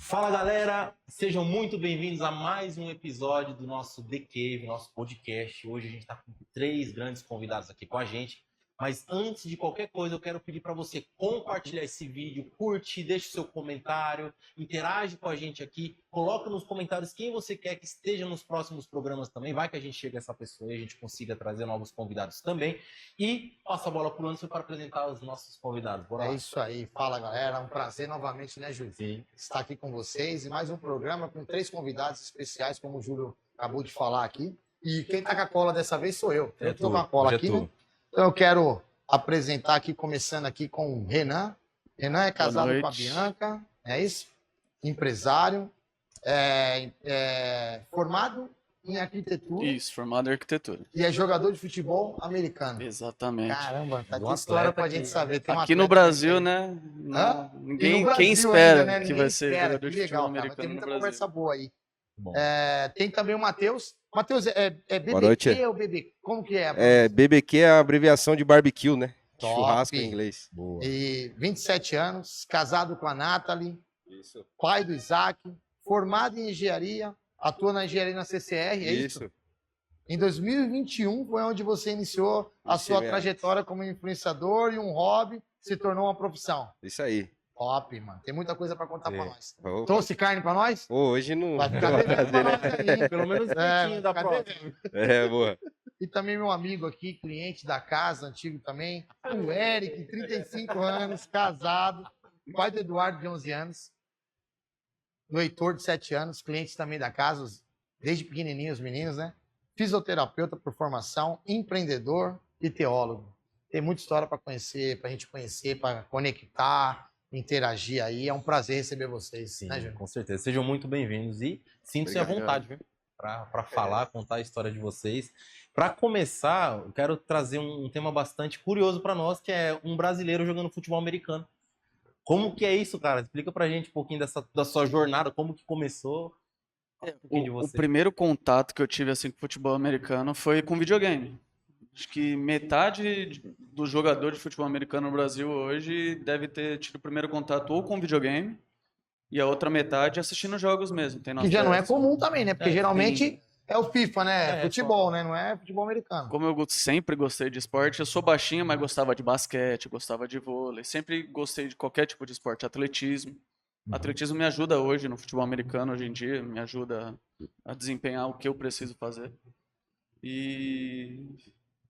Fala galera, sejam muito bem-vindos a mais um episódio do nosso The Cave, nosso podcast. Hoje a gente está com 3 grandes convidados aqui com a gente. Mas antes de qualquer coisa, eu quero pedir para você compartilhar esse vídeo, curte, deixe seu comentário, interage com a gente aqui, coloca nos comentários quem você quer que esteja nos próximos programas também. Vai que a gente chega a essa pessoa e a gente consiga trazer novos convidados também. E passa a bola para o Anderson para apresentar os nossos convidados. Bora lá. É isso aí. Fala, galera. Um prazer novamente, né, Júlio? Sim. Estar aqui com vocês e mais um programa com 3 convidados especiais, como o Júlio acabou de falar aqui. E quem tá com a cola dessa vez sou eu. Eu tô com a cola aqui, né? Então eu quero apresentar aqui, começando aqui com o Renan. Renan é casado com a Bianca, é isso? Empresário, formado em arquitetura. Isso, formado em arquitetura. E é jogador de futebol americano. Exatamente. Caramba, tá aqui história pra gente saber. Tem aqui no Brasil, né? Quem espera ainda, né? que vai ser jogador de legal, futebol americano tem no muita Brasil. conversa boa aí. Tem também o Matheus. Matheus, é BBQ ou BB? Como que é? BBQ é a abreviação de barbecue, né? Top. Churrasco em inglês. Boa. E 27 anos, casado com a Nathalie, Isso. pai do Isaac, formado em engenharia, atua na engenharia na CCR, é isso? Em 2021 foi onde você iniciou a sua trajetória como influenciador e um hobby se tornou uma profissão. Isso aí. Top, mano. Tem muita coisa pra contar pra nós. Opa. Trouxe carne pra nós? Hoje não. Vai ficar devendo pra nós aí. Pelo menos um pouquinho da próxima. Boa. E também meu amigo aqui, cliente da casa, antigo também, o Eric, 35 anos, casado, pai do Eduardo, de 11 anos, do Heitor, de 7 anos, clientes também da casa, desde pequenininho os meninos, né? Fisioterapeuta por formação, empreendedor e teólogo. Tem muita história para conhecer, para a gente conhecer, para conectar, interagir aí. É um prazer receber vocês, Sim, né, Júnior? com certeza. Sejam muito bem-vindos e sintam-se à vontade, viu? Para falar, contar a história de vocês. Para começar, eu quero trazer um tema bastante curioso para nós, que é um brasileiro jogando futebol americano. Como que é isso, cara? Explica pra gente um pouquinho da sua jornada, como que começou. O primeiro contato que eu tive assim com futebol americano foi com videogame. Acho que metade do jogador de futebol americano no Brasil hoje deve ter tido o primeiro contato ou com videogame e a outra metade assistindo jogos mesmo. Que já não é comum também, né? Porque geralmente é o FIFA, né? Futebol, né? Não é futebol americano. Como eu sempre gostei de esporte, eu sou baixinho, mas gostava de basquete, gostava de vôlei. Sempre gostei de qualquer tipo de esporte. Atletismo. Atletismo me ajuda hoje no futebol americano, hoje em dia. Me ajuda a desempenhar o que eu preciso fazer. E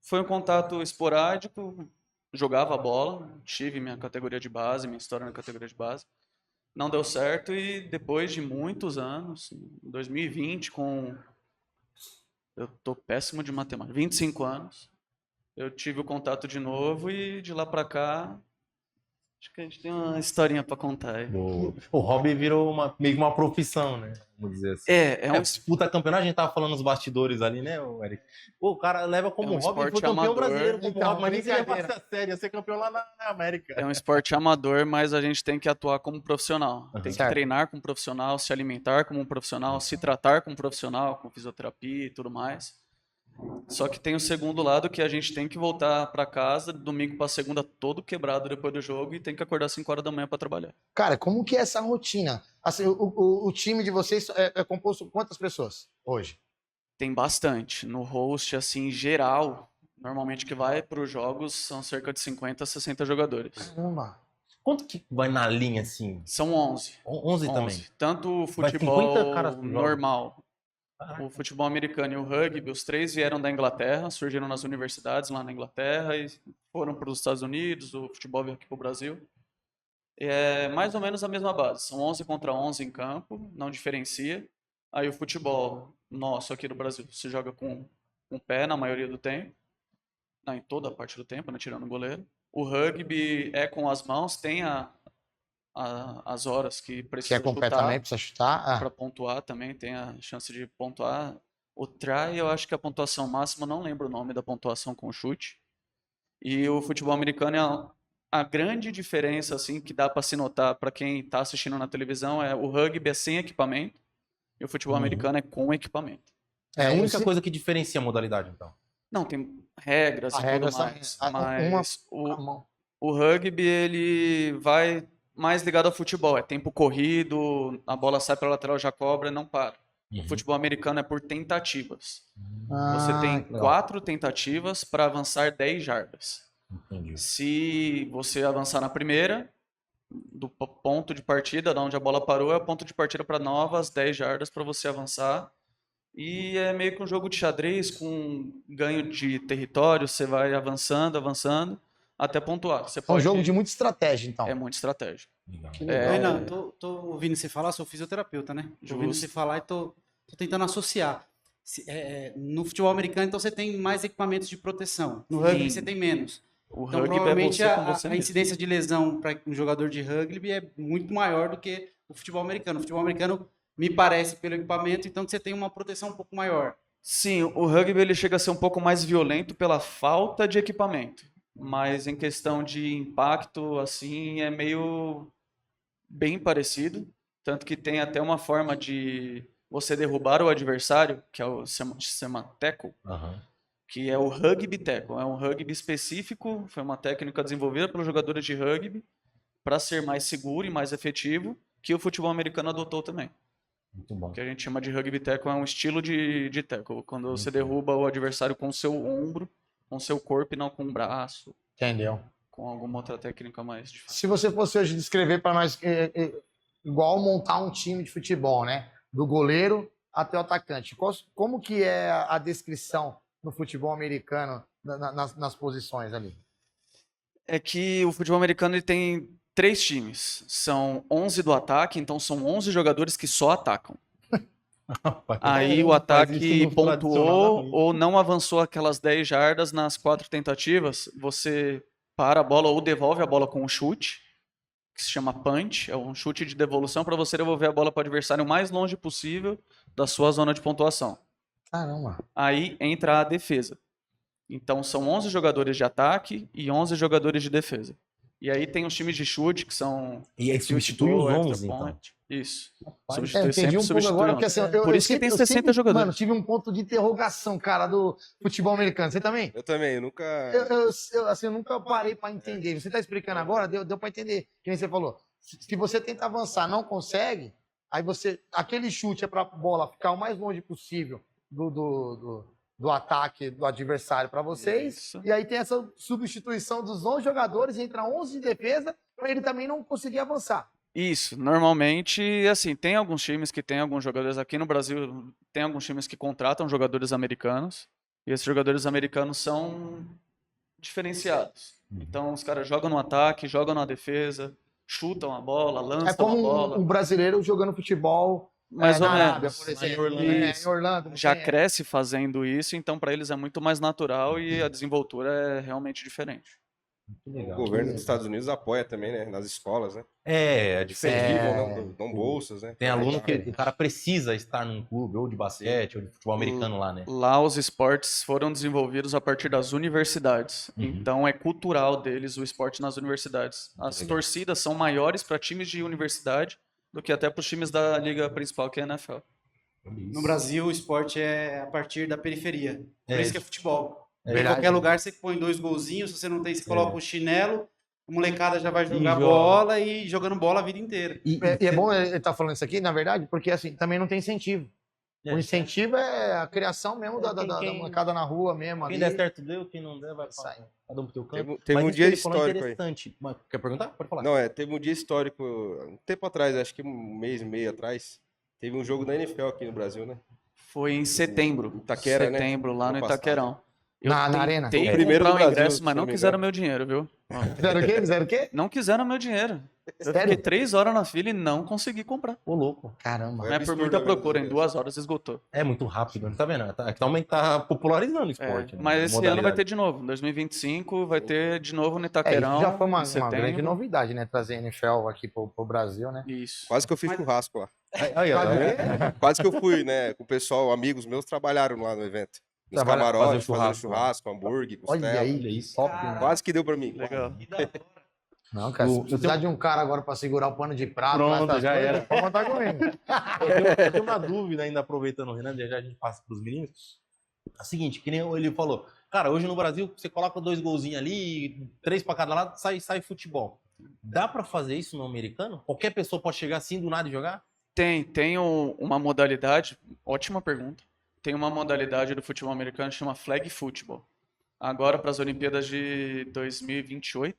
foi um contato esporádico. Jogava bola, tive minha categoria de base, minha história na categoria de base. Não deu certo e depois de muitos anos, em 2020, eu tô péssimo de matemática, 25 anos, eu tive o contato de novo e de lá pra cá, acho que a gente tem uma historinha pra contar aí. O hobby virou meio que uma profissão, né? Vamos dizer assim. Disputa campeonato, a gente tava falando nos bastidores ali, né, Eric? Pô, o cara leva como hobby, foi campeão brasileiro como hobby, mas nem se levasse a sério, ia ser campeão lá na América. É um esporte amador, mas a gente tem que atuar como profissional. Tem que treinar como profissional, se alimentar como um profissional, se tratar como profissional, com fisioterapia e tudo mais. Só que tem o segundo lado, que a gente tem que voltar para casa domingo para segunda todo quebrado depois do jogo e tem que acordar às 5 horas da manhã para trabalhar. Cara, como que é essa rotina? Assim, o time de vocês é composto por quantas pessoas hoje? Tem bastante. No host, assim, geral, normalmente que vai para os jogos são cerca de 50 a 60 jogadores. Caramba! Quanto que vai na linha, assim? São 11. 11 também? Tanto o futebol normal, Caraca. O futebol americano e o rugby, os 3 vieram da Inglaterra, surgiram nas universidades lá na Inglaterra e foram para os Estados Unidos, o futebol veio aqui para o Brasil. É mais ou menos a mesma base, são 11 contra 11 em campo, não diferencia. Aí o futebol nosso aqui no Brasil se joga com o pé na maioria do tempo, não, em toda a parte do tempo, né, tirando o goleiro. O rugby é com as mãos, tem as horas que precisa chutar. Também precisa chutar. Para pontuar também, tem a chance de pontuar. O try, eu acho que a pontuação máxima, não lembro o nome da pontuação com chute. E o futebol americano, a grande diferença assim que dá para se notar para quem está assistindo na televisão é o rugby é sem equipamento e o futebol americano é com equipamento. É a única coisa que diferencia a modalidade, então. Não, tem regras e tudo mais. Mas o rugby, ele vai mais ligado ao futebol. É tempo corrido, a bola sai para a lateral, já cobra, não para. O futebol americano é por tentativas. Você tem que legal. 4 tentativas para avançar 10 jardas. Entendi. Se você avançar na primeira, do ponto de partida, de onde a bola parou, é o ponto de partida para novas 10 jardas para você avançar. E é meio que um jogo de xadrez com ganho de território, você vai avançando, até pontuar. Você É um pode... jogo de muita estratégia, então. É muita estratégia. Legal. Renan, tô ouvindo você falar, sou fisioterapeuta, né? Tô ouvindo Justo. você falar e tô tentando associar. No futebol americano, então, você tem mais equipamentos de proteção. No rugby, Sim. você tem menos. O Então, rugby é provavelmente, você com você a mesmo. incidência de lesão para um jogador de rugby é muito maior do que o futebol americano. O futebol americano, me parece, pelo equipamento, então, que você tem uma proteção um pouco maior. Sim, o rugby ele chega a ser um pouco mais violento pela falta de equipamento. Mas em questão de impacto, assim, é meio bem parecido. Tanto que tem até uma forma de você derrubar o adversário, que é o chama tackle, Aham. que é o rugby tackle. É um rugby específico, foi uma técnica desenvolvida pelos jogadores de rugby para ser mais seguro e mais efetivo, que o futebol americano adotou também. Muito bom. Que a gente chama de rugby tackle, é um estilo de tackle, quando você derruba o adversário com o seu ombro, com o seu corpo e não com o braço, Entendeu? com alguma outra técnica mais difícil. Se você fosse hoje descrever para nós, igual montar um time de futebol, né? Do goleiro até o atacante. Como que é a descrição no futebol americano nas posições ali? É que o futebol americano ele tem 3 times. São 11 do ataque, então são 11 jogadores que só atacam. Aí o Faz isso ataque no tradicional pontuou da ou não avançou aquelas 10 jardas nas 4 tentativas, você para a bola ou devolve a bola com um chute, que se chama punch, é um chute de devolução para você devolver a bola para o adversário o mais longe possível da sua zona de pontuação. Caramba. Aí entra a defesa. Então são 11 jogadores de ataque e 11 jogadores de defesa. E aí tem os times de chute, que são... E aí field substitui os goal, extra 11, então. point. Isso. Eu Substitui entendi sempre, um pouco substitui agora, 11. porque assim, Por isso que tem 60 jogadores. Mano, tive um ponto de interrogação, cara, do futebol americano. Você também? Eu também, eu nunca. Eu nunca parei para entender. Você tá explicando agora, deu para entender. Que nem você falou. Se você tenta avançar, não consegue, aí aquele chute é para a bola ficar o mais longe possível do ataque do adversário para vocês. Isso. E aí tem essa substituição dos 11 jogadores, entra 11 de defesa, para ele também não conseguir avançar. Isso, normalmente, assim, tem alguns times que tem alguns jogadores aqui no Brasil, tem alguns times que contratam jogadores americanos, e esses jogadores americanos são diferenciados. Então, os caras jogam no ataque, jogam na defesa, chutam a bola, lançam É como a bola. um brasileiro jogando futebol Mais ou na Arábia, menos. por exemplo. Lá em Orlando. Em Orlando. Já tem- cresce fazendo isso, então para eles é muito mais natural e a desenvoltura é realmente diferente. Que O legal. governo dos Estados Unidos apoia também, né? Nas escolas, né? É diferente. Incentivam, dão bolsas, né? Tem aluno que o cara precisa estar num clube, ou de basquete, ou de futebol americano lá, né? Lá os esportes foram desenvolvidos a partir das universidades. Uhum. Então é cultural deles o esporte nas universidades. As legal. torcidas são maiores para times de universidade do que até para os times da liga principal, que é a NFL. No Brasil, o esporte é a partir da periferia. Por É. isso que é futebol. Em Verdade. qualquer lugar você põe 2 golzinhos, se você não tem, você coloca o chinelo, a molecada já vai jogar joga. bola e jogando bola a vida inteira. E E é bom ele estar falando isso aqui, na verdade, porque assim, também não tem incentivo. O incentivo é a criação mesmo da molecada na rua mesmo. quem ali. der certo deu, quem não der vai Sai. cada um pro teu canto. Teve Mas um isso dia que ele falou é histórico aí. interessante. Mas, quer perguntar? Pode falar. Não, teve um dia histórico, um tempo atrás, acho que um mês e meio atrás, teve um jogo da NFL aqui no Brasil, né? Foi em setembro. Itaquera, né? Setembro, lá no Ano passado. Itaquerão. Eu Na arena? tentei O primeiro comprar do o Brasil, ingresso, se mas não não me quiseram engano. meu dinheiro, viu? Fizeram o quê? Fizeram o quê? Não quiseram meu dinheiro. Eu Sério? fiquei 3 horas na fila e não consegui comprar. Ô, louco. Caramba. Foi Não é por absurdo, muita né, procura, em meu 2 horas esgotou. É muito rápido, tá vendo? Também tá popularizando o esporte. né? Mas esse ano Modalidade. vai ter de novo. Em 2025 vai ter de novo no Isso Itaquerão. já foi em uma setembro. grande novidade, né? Trazer a NFL aqui pro Brasil, né? Isso. Quase que eu fiz churrasco lá. Aí, ó, tá vendo? Quase que eu fui, né? Com o pessoal, amigos meus trabalharam lá no evento. Nos Trabalha- camarotes, fazer fazendo churrasco, churrasco, hambúrguer, Olha costela. aí, Olha isso. top, né? Quase que deu pra mim. Legal. Não, cara, se precisar de um cara agora pra segurar o pano de prato, lá, Pronto, essas já coisas, era. pode contar comigo. Eu tenho uma dúvida ainda, aproveitando o Renan, já a gente passa pros meninos. É o seguinte, que nem ele falou, cara, hoje no Brasil você coloca 2 golzinhos ali, 3 pra cada lado, sai futebol. Dá pra fazer isso no americano? Qualquer pessoa pode chegar assim do nada e jogar? Tem uma modalidade, ótima pergunta. Tem uma modalidade do futebol americano que chama flag football. Agora para as Olimpíadas de 2028,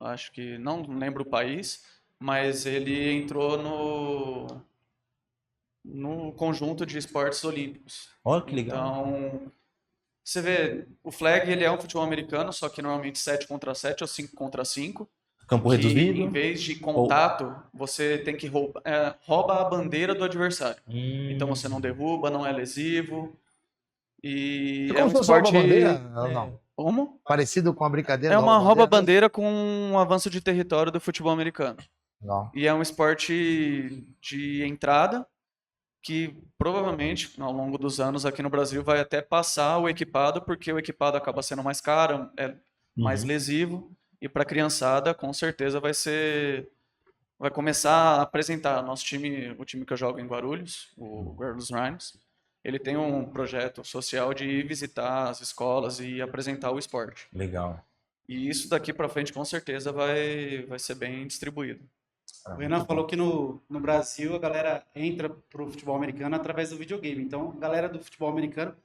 acho que não lembro o país, mas ele entrou no conjunto de esportes olímpicos. Olha que legal. Então, você vê, o flag ele é um futebol americano, só que normalmente 7 contra 7 ou 5 contra 5. Campo Que reduzido. em vez de contato, você tem que rouba a bandeira do adversário. Então você não derruba, não é lesivo. E É é um como se fosse uma esporte... bandeira? Não. Como? Parecido com a brincadeira É da uma rouba-bandeira? rouba-bandeira com um avanço de território do futebol americano. Não. E é um esporte de entrada que provavelmente, ao longo dos anos aqui no Brasil, vai até passar o equipado, porque o equipado acaba sendo mais caro, é mais lesivo. E para a criançada, com certeza, vai começar a apresentar. Nosso time, o time que eu jogo em Guarulhos, o Guarulhos Rhinos, ele tem um projeto social de ir visitar as escolas e apresentar o esporte. Legal. E isso daqui para frente, com certeza, vai ser bem distribuído. O Renan falou que no Brasil a galera entra pro futebol americano através do videogame. Então, a galera do futebol americano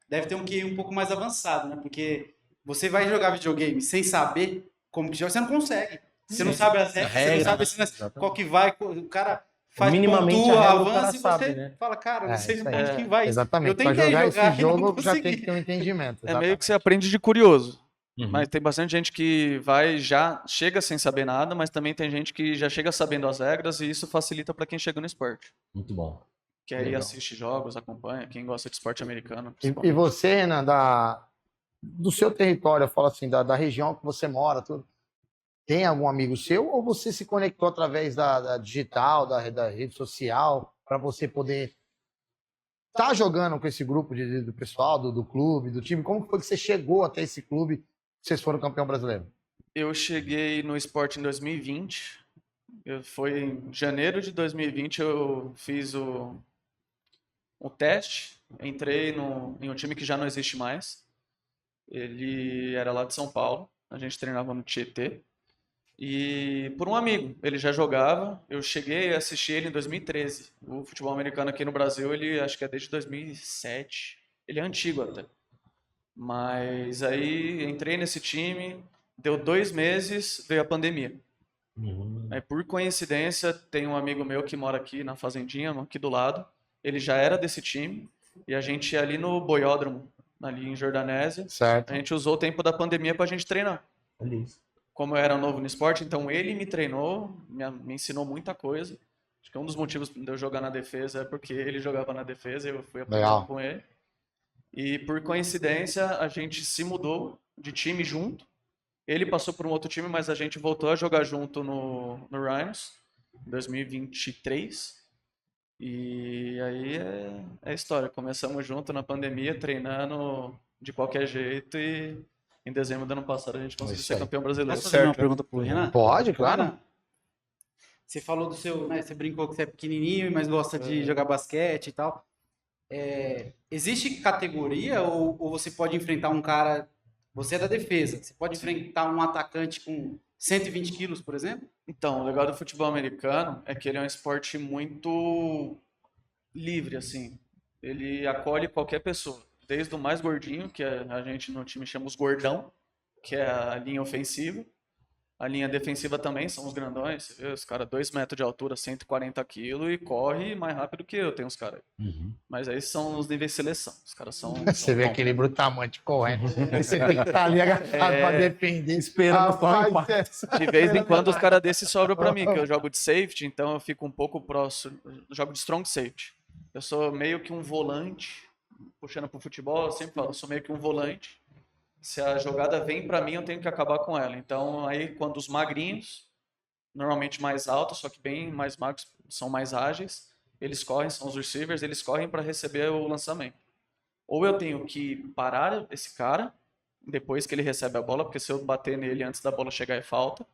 deve ter um QI um pouco mais avançado, né? Porque você vai jogar videogame sem saber como que joga, você não consegue. Você não sabe as regras, você não sabe qual que vai, o cara faz Minimamente pontua, a regra o cara avança e sabe, você né? fala, cara, não sei isso onde aí. que vai. Exatamente. Eu Para tentei jogar jogar esse e não jogo já tem consegui. que ter um entendimento. É meio que você aprende de curioso. Mas tem bastante gente que já chega sem saber nada, mas também tem gente que já chega sabendo as regras e isso facilita para quem chega no esporte. Muito bom. Que aí Legal. assiste jogos, acompanha, quem gosta de esporte americano. E principalmente. você, Renan, do seu território, eu falo assim, da região que você mora, tudo, tem algum amigo seu ou você se conectou através da digital, da rede social, para você poder estar jogando com esse grupo do pessoal, do clube, do time? Como foi que você chegou até esse clube que vocês foram campeão brasileiro? Eu cheguei no esporte em 2020. Foi em janeiro de 2020 eu fiz o teste. Entrei em um time que já não existe mais. Ele era lá de São Paulo. A gente treinava no Tietê. E por um amigo, ele já jogava. Eu cheguei a assistir ele em 2013. O futebol americano aqui no Brasil, ele acho que é desde 2007. Ele é antigo até. Mas aí entrei nesse time, deu 2 meses, veio a pandemia. Aí por coincidência, tem um amigo meu que mora aqui na fazendinha, aqui do lado. Ele já era desse time e a gente ia ali no boiódromo, ali em Jordanésia. Certo. A gente usou o tempo da pandemia pra gente treinar. Como eu era novo no esporte, então ele me treinou, me ensinou muita coisa. Acho que um dos motivos de eu jogar na defesa é porque ele jogava na defesa e eu fui aprendendo com ele. E por coincidência, a gente se mudou de time junto. Ele passou por um outro time, mas a gente voltou a jogar junto no Rhinos, em 2023. E aí é história. Começamos junto na pandemia, treinando de qualquer jeito e em dezembro do ano passado a gente conseguiu ser campeão brasileiro. Posso fazer uma pergunta pro Renan? Pode, claro. Renan, você falou do seu, né, você brincou que você é pequenininho, mas gosta de jogar basquete e tal. Existe categoria ou você pode enfrentar um cara, você é da defesa, você pode enfrentar um atacante com 120 quilos, por exemplo? Então, o legal do futebol americano é que ele é um esporte muito livre, assim. Ele acolhe qualquer pessoa, desde o mais gordinho, que a gente no time chama os gordão, que é a linha ofensiva. A linha defensiva também são os grandões, você vê, os caras 2 metros de altura, 140 quilos e corre mais rápido que eu, tem uns caras. Mas aí são os níveis de seleção, os caras são... Você vê aquele brutamonte correndo. Você tem que estar ali agachado para defender, esperando só um Rapaz, De vez em quando os caras desses sobram pra mim, que eu jogo de safety, então eu fico um pouco próximo, eu jogo de strong safety. Eu sou meio que um volante, puxando pro futebol, eu sempre falo, eu sou meio que um volante. Se a jogada vem pra mim, eu tenho que acabar com ela. Então, aí, quando os magrinhos, normalmente mais altos, só que bem mais magros, são mais ágeis, eles correm, são os receivers, eles correm para receber o lançamento. Ou eu tenho que parar esse cara, depois que ele recebe a bola, porque se eu bater nele antes da bola chegar é falta.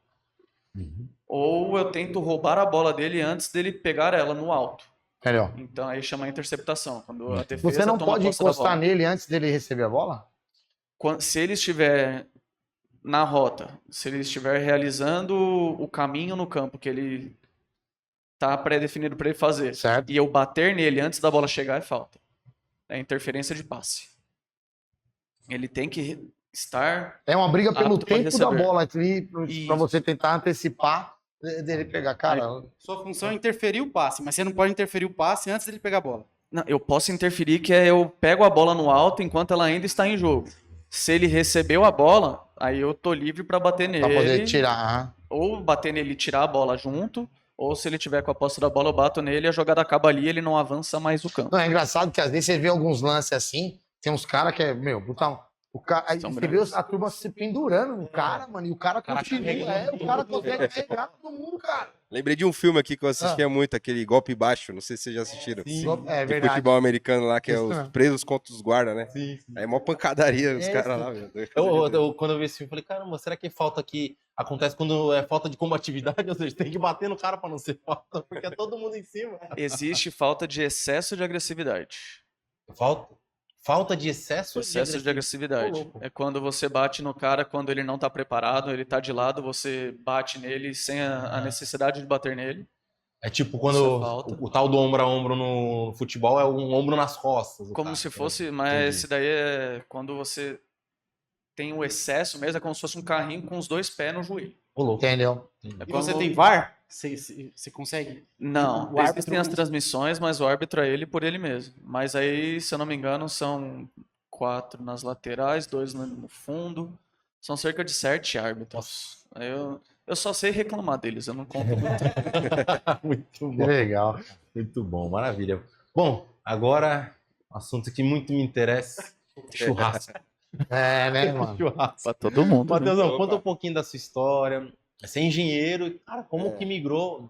Ou eu tento roubar a bola dele antes dele pegar ela no alto. Melhor. Então, aí chama interceptação. Quando a defesa Você não toma pode posse da encostar bola. nele antes dele receber a bola? Se ele estiver na rota, se ele estiver realizando o caminho no campo que ele tá pré-definido para ele fazer, Certo. e eu bater nele antes da bola chegar, é falta. É interferência de passe. Ele tem que estar... É uma briga pelo apto pra tempo da receber. bola ali, pra Isso. você tentar antecipar dele pegar. Cara, Sua função é interferir o passe, mas você não pode interferir o passe antes dele pegar a bola. Não, eu posso interferir que eu pego a bola no alto enquanto ela ainda está em jogo. Se ele recebeu a bola, aí eu tô livre para bater nele. pra poder tirar. Ou bater nele e tirar a bola junto, ou se ele tiver com a posse da bola, eu bato nele e a jogada acaba ali, ele não avança mais o campo. Não, é engraçado que às vezes você vê alguns lances assim, tem uns caras que é, meu, brutal. O cara, aí São você vê grandes. a turma se pendurando no cara, mano, e o cara continua. carrega O cara consegue pegar todo mundo, cara. Lembrei de um filme aqui que eu assistia muito, aquele Golpe Baixo, não sei se vocês já assistiram. É De verdade. futebol americano lá, que é Isso os mesmo. presos contra os guardas, né? Sim, sim. É mó pancadaria os É, caras sim. lá, meu. Quando eu vi esse filme, eu falei, caramba, será que falta que acontece quando é falta de combatividade? Ou seja, tem que bater no cara pra não ser falta, porque é todo mundo em cima. Existe falta de excesso de agressividade. Falta de excesso, Excesso de Ô, agressividade. louco. É quando você bate no cara quando ele não tá preparado, ele tá de lado, você bate nele sem a necessidade de bater nele. É tipo Isso quando é falta. o tal do ombro a ombro no futebol é um ombro nas costas. do Como cara, se né? fosse, mas Entendi. esse daí é quando você tem o excesso mesmo, é como se fosse um carrinho com os dois pés no joelho. Ô, louco. Entendeu? É E quando- você tem VAR? Você consegue? Não, O árbitro existem as não- transmissões, mas o árbitro é ele por ele mesmo. Mas aí, se eu não me engano, são 4 nas laterais, 2 no fundo. São cerca de 7 árbitros. Aí eu só sei reclamar deles, eu não conto muito. Muito Que bom. legal. Muito bom, maravilha. Bom, agora, um assunto que muito me interessa: churrasco. É, né, mano? Churrasco. Pra todo mundo. Né? Matheusão, Opa. conta um pouquinho da sua história. Você é engenheiro, cara, como que migrou?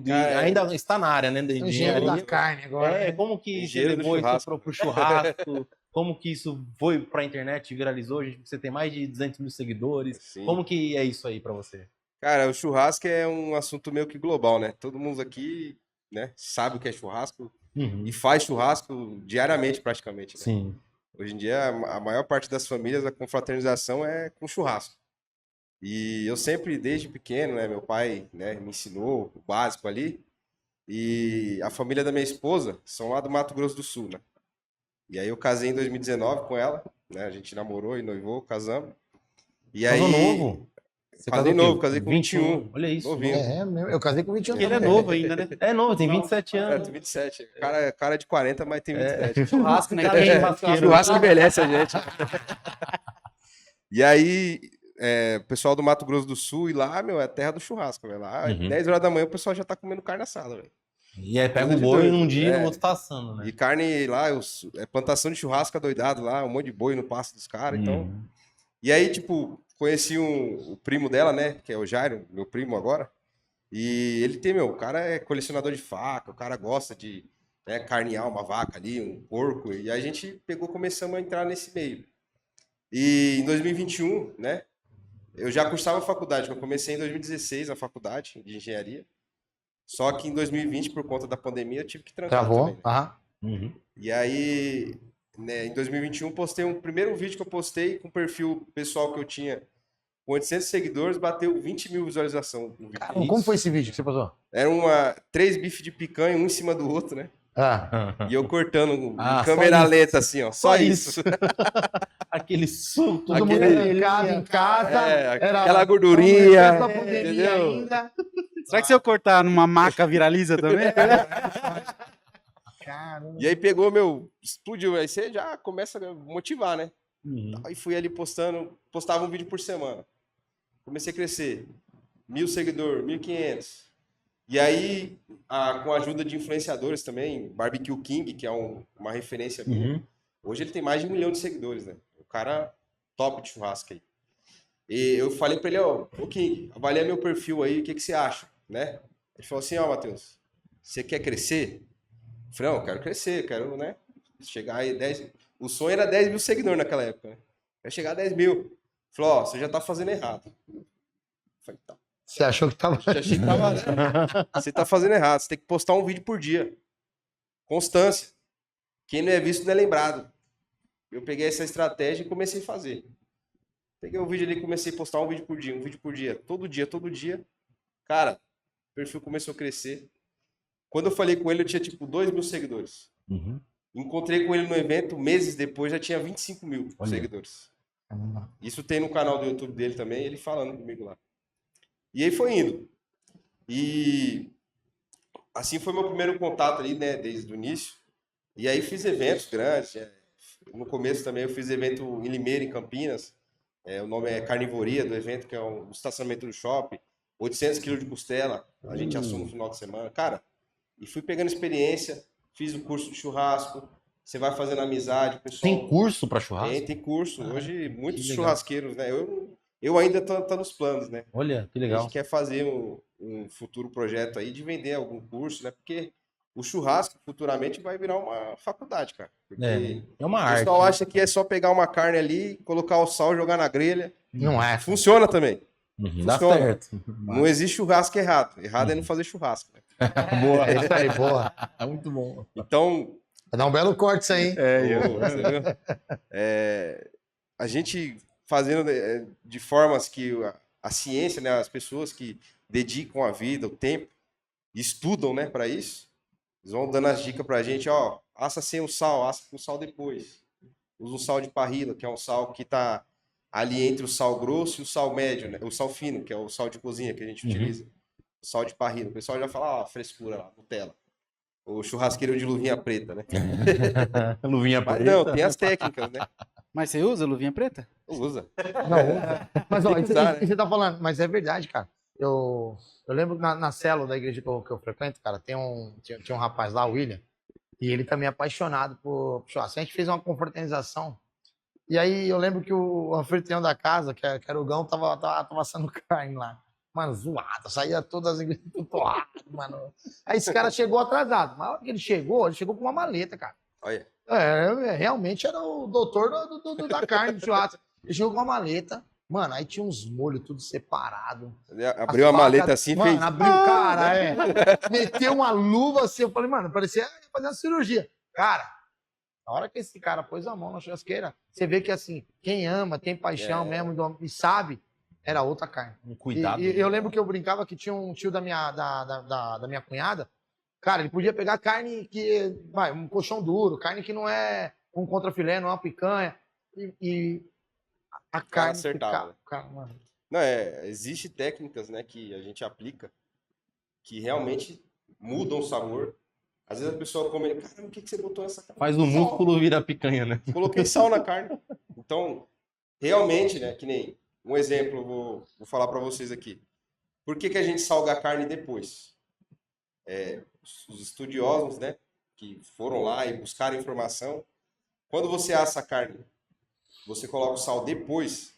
Cara, ainda está na área, né? Da Engenheiro da engenharia. carne agora. É, né? como que você Engenheiro do levou isso churrasco. pro churrasco? Como que isso foi pra internet e viralizou? Gente, você tem mais de 200 mil seguidores. Sim. Como que é isso aí pra você? Cara, o churrasco é um assunto meio que global, né? Todo mundo aqui, né, sabe o que é churrasco e faz churrasco diariamente praticamente, né? Sim. Hoje em dia, a maior parte das famílias, a confraternização é com churrasco. E eu sempre, desde pequeno, né, meu pai, né, me ensinou o básico ali. E a família da minha esposa são lá do Mato Grosso do Sul, né? E aí eu casei em 2019 com ela, né? A gente namorou e noivou, casamos. E aí, Casou novo? Você Casei casou novo, o quê? casei com 21. Olha isso. Novinho. É, eu casei com 21 Porque ele é também. novo ainda, né? É novo, tem 27 É, anos. tem 27. Cara de 40, mas tem 27. Churrasco, né? Cara, Então, churrasqueiro. Churrasco envelhece a gente. E aí, o pessoal do Mato Grosso do Sul, e lá, meu, é terra do churrasco, velho. Lá, Uhum. 10 horas da manhã, o pessoal já tá comendo carne assada, velho. E aí pega Coisa o de boi doido. num dia e É. no outro tá assando, né? E carne lá, plantação de churrasco adoidado lá, um monte de boi no pasto dos caras, então... Uhum. E aí, tipo, conheci o primo dela, né, que é o Jairo, meu primo agora, e ele tem, o cara é colecionador de faca, o cara gosta de, né, carnear uma vaca ali, um porco, e a gente começamos a entrar nesse meio. E em 2021, né, eu já cursava faculdade, eu comecei em 2016 a faculdade de engenharia, só que em 2020, por conta da pandemia, eu tive que trancar Travou? também, né? Aham. Uhum. E aí, né, em 2021, postei um primeiro vídeo que eu postei com o perfil pessoal que eu tinha, com 800 seguidores, bateu 20 mil visualizações. no vídeo. Caramba, como foi esse vídeo que você passou? Era 3 bifes de picanha, um em cima do outro, né? Ah, E eu cortando em Ah, câmera só isso. lenta, assim, ó. Só isso. Aquele suco. todo mundo trancado em casa. Era aquela gordurinha, da pandemia entendeu? ainda. Será que se eu cortar numa maca viraliza também? Caramba. E aí pegou, explodiu. Aí você já começa a motivar, né? Uhum. Aí fui ali postava um vídeo por semana. Comecei a crescer. 1.000 seguidores, 1.500. E aí, com a ajuda de influenciadores também, Barbecue King, que é uma referência minha. Uhum. Hoje ele tem mais de 1 milhão de seguidores, né? O cara top de churrasco aí. E eu falei pra ele, ô King, avalia meu perfil aí, o que você acha, né? Ele falou assim, Matheus, você quer crescer? Eu falei, não, eu quero crescer, quero, né? Chegar aí 10... O sonho era 10 mil seguidores naquela época, né? Quero chegar a 10 mil. Ele falou, você já tá fazendo errado. Eu falei, tá. Você achou que tava. Já achei que tava, né? Você tá fazendo errado, você tem que postar um vídeo por dia. Constância. Quem não é visto não é lembrado. Eu peguei essa estratégia e comecei a fazer. Peguei o vídeo ali e comecei a postar um vídeo por dia, um vídeo por dia. Todo dia. Cara, o perfil começou a crescer. Quando eu falei com ele, eu tinha tipo 2.000 seguidores. Uhum. Encontrei com ele no evento, meses depois já tinha 25.000 Olha. seguidores. Isso tem no canal do YouTube dele também, ele falando comigo lá. E aí foi indo. E assim foi meu primeiro contato ali, né, desde o início. E aí fiz eventos grandes. No começo também eu fiz evento em Limeira, em Campinas. O nome é Carnivoria do evento, que é um estacionamento do shopping. 800 quilos de costela, a gente assume no final de semana. Cara, e fui pegando experiência, fiz o curso de churrasco. Você vai fazendo amizade, o pessoal... Tem curso pra churrasco? Tem curso. Hoje, muitos que legal. churrasqueiros, né? Eu ainda tô nos planos, né? Olha, que A legal. gente quer fazer um futuro projeto aí de vender algum curso, né? Porque o churrasco futuramente vai virar uma faculdade, cara. Porque É uma o arte. pessoal acha que é só pegar uma carne ali, colocar o sal, jogar na grelha. Não é. Funciona também. Uhum, dá Funciona. certo. Não existe churrasco errado. Errado é não fazer churrasco, né? Boa. É isso aí, boa. É muito bom. Então, Vai dar um belo corte isso aí, hein? você viu? A gente fazendo de formas que a ciência, né, as pessoas que dedicam a vida, o tempo, estudam, né, para isso, eles vão dando as dicas pra gente, ó, assa sem o sal, assa com sal depois. Usa o sal de parrilla, que é um sal que tá ali entre o sal grosso e o sal médio, né? O sal fino, que é o sal de cozinha que a gente utiliza. O sal de parrilla. O pessoal já fala, ó, frescura lá, Nutella. O churrasqueiro de luvinha preta, né? Luvinha Mas preta. não, tem as técnicas, né? Mas você usa luvinha preta? Usa. Não, mas ó, Tem que isso, usar, isso você tá falando, mas é verdade, cara. Eu lembro que na célula da igreja que eu frequento, cara, tinha um rapaz lá, o William, e ele também é apaixonado por churrasco. A gente fez uma confraternização, e aí eu lembro que o anfitrião da casa, que era o Gão, tava assando carne lá. Mano, zoado, saía todas as igrejas tudo torrado, mano. Aí esse cara chegou atrasado, mas a hora que ele chegou com uma maleta, cara. Olha. Realmente era o doutor da carne do churrasco. Ele chegou com uma maleta, mano, aí tinha uns molhos tudo separado. Abriu a maleta assim e mano, fez. abriu, cara, meteu uma luva assim, eu falei, mano, parecia fazer uma cirurgia. Cara, na hora que esse cara pôs a mão na churrasqueira, você vê que assim, quem ama, tem paixão mesmo e sabe, era outra carne. Um cuidado. E eu lembro que eu brincava que tinha um tio da minha cunhada, cara, ele podia pegar carne que, vai, um colchão duro, carne que não é um contrafilé, não é uma picanha, e a carne acertava. mano. Não, existe técnicas, né, que a gente aplica que realmente mudam o sabor. Às vezes a pessoa come, caramba, o que você botou nessa carne? Faz o músculo virar picanha, né? Coloquei sal na carne. Então, realmente, né, que nem um exemplo, vou falar para vocês aqui. Por que a gente salga a carne depois? Os estudiosos, né, que foram lá e buscaram informação, quando você assa a carne, você coloca o sal depois,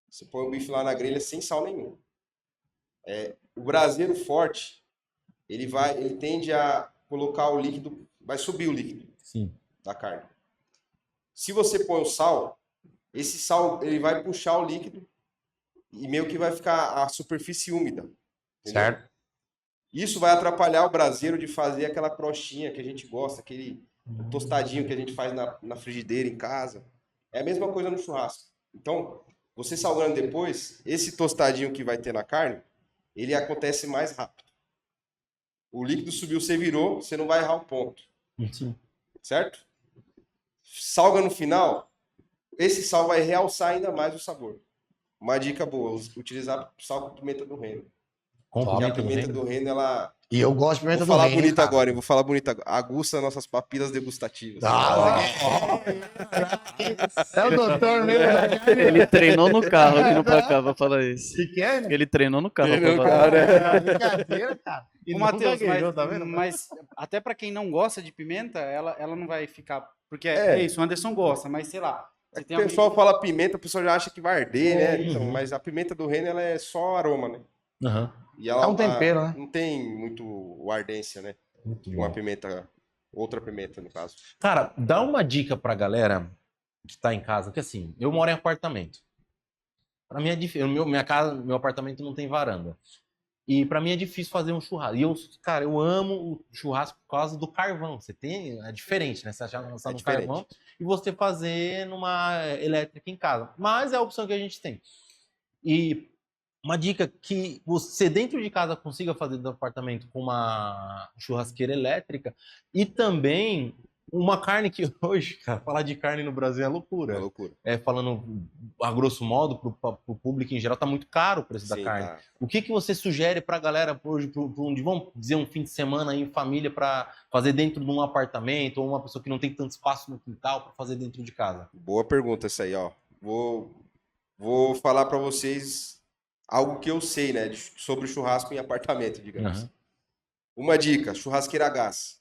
você põe o bife lá na grelha sem sal nenhum. O braseiro forte, ele tende a colocar o líquido, vai subir o líquido Sim. da carne. Se você põe o sal, esse sal ele vai puxar o líquido e meio que vai ficar a superfície úmida. Entendeu? Certo. Isso vai atrapalhar o braseiro de fazer aquela crostinha que a gente gosta, aquele tostadinho que a gente faz na frigideira em casa. É a mesma coisa no churrasco. Então, você salgando depois, esse tostadinho que vai ter na carne, ele acontece mais rápido. O líquido subiu, você virou, você não vai errar o ponto. Sim. Certo? Salga no final, esse sal vai realçar ainda mais o sabor. Uma dica boa, utilizar sal com pimenta do reino. Com Porque a pimenta do pimenta reino. do reino, ela... E eu gosto de pimenta Vou do falar reino, bonito cara. agora, hein? Vou falar bonito agora. Aguça nossas papilas degustativas. É o doutor mesmo. Ele treinou no carro vindo pra cá pra falar isso. Que é, né? Ele treinou no carro Treinou pra no falar. carro, Brincadeira, cara. Ô, Matheus, gaguejou, tá vendo? mas até pra quem não gosta de pimenta, ela não vai ficar... Porque é isso, o Anderson gosta, mas sei lá. Você tem O pessoal fala pimenta, o pessoal já acha que vai arder, né? Então, mas a pimenta do reino, ela é só aroma, né? Aham. E ela, É um tempero, né? Não tem muito ardência, né? Muito De bom. uma pimenta, outra pimenta, no caso. Cara, dá uma dica pra galera que tá em casa, porque assim, eu moro em apartamento. Pra mim é difícil. Minha casa, meu apartamento não tem varanda. E pra mim é difícil fazer um churrasco. E eu, cara, eu amo o churrasco por causa do carvão. É diferente, né? Você achar lançar É no diferente. carvão e você fazer numa elétrica em casa. Mas é a opção que a gente tem. E uma dica que você dentro de casa consiga fazer do apartamento com uma churrasqueira elétrica e também uma carne que hoje, cara, falar de carne no Brasil é É uma loucura. loucura. Falando a grosso modo, pro público em geral, tá muito caro o preço da Sim, carne. tá. O que você sugere pra galera hoje, vamos dizer, um fim de semana aí em família para fazer dentro de um apartamento ou uma pessoa que não tem tanto espaço no quintal para fazer dentro de casa? Boa pergunta essa aí, ó. Vou falar pra vocês algo que eu sei, né, sobre churrasco em apartamento, digamos. Aham. Uma dica, churrasqueira a gás.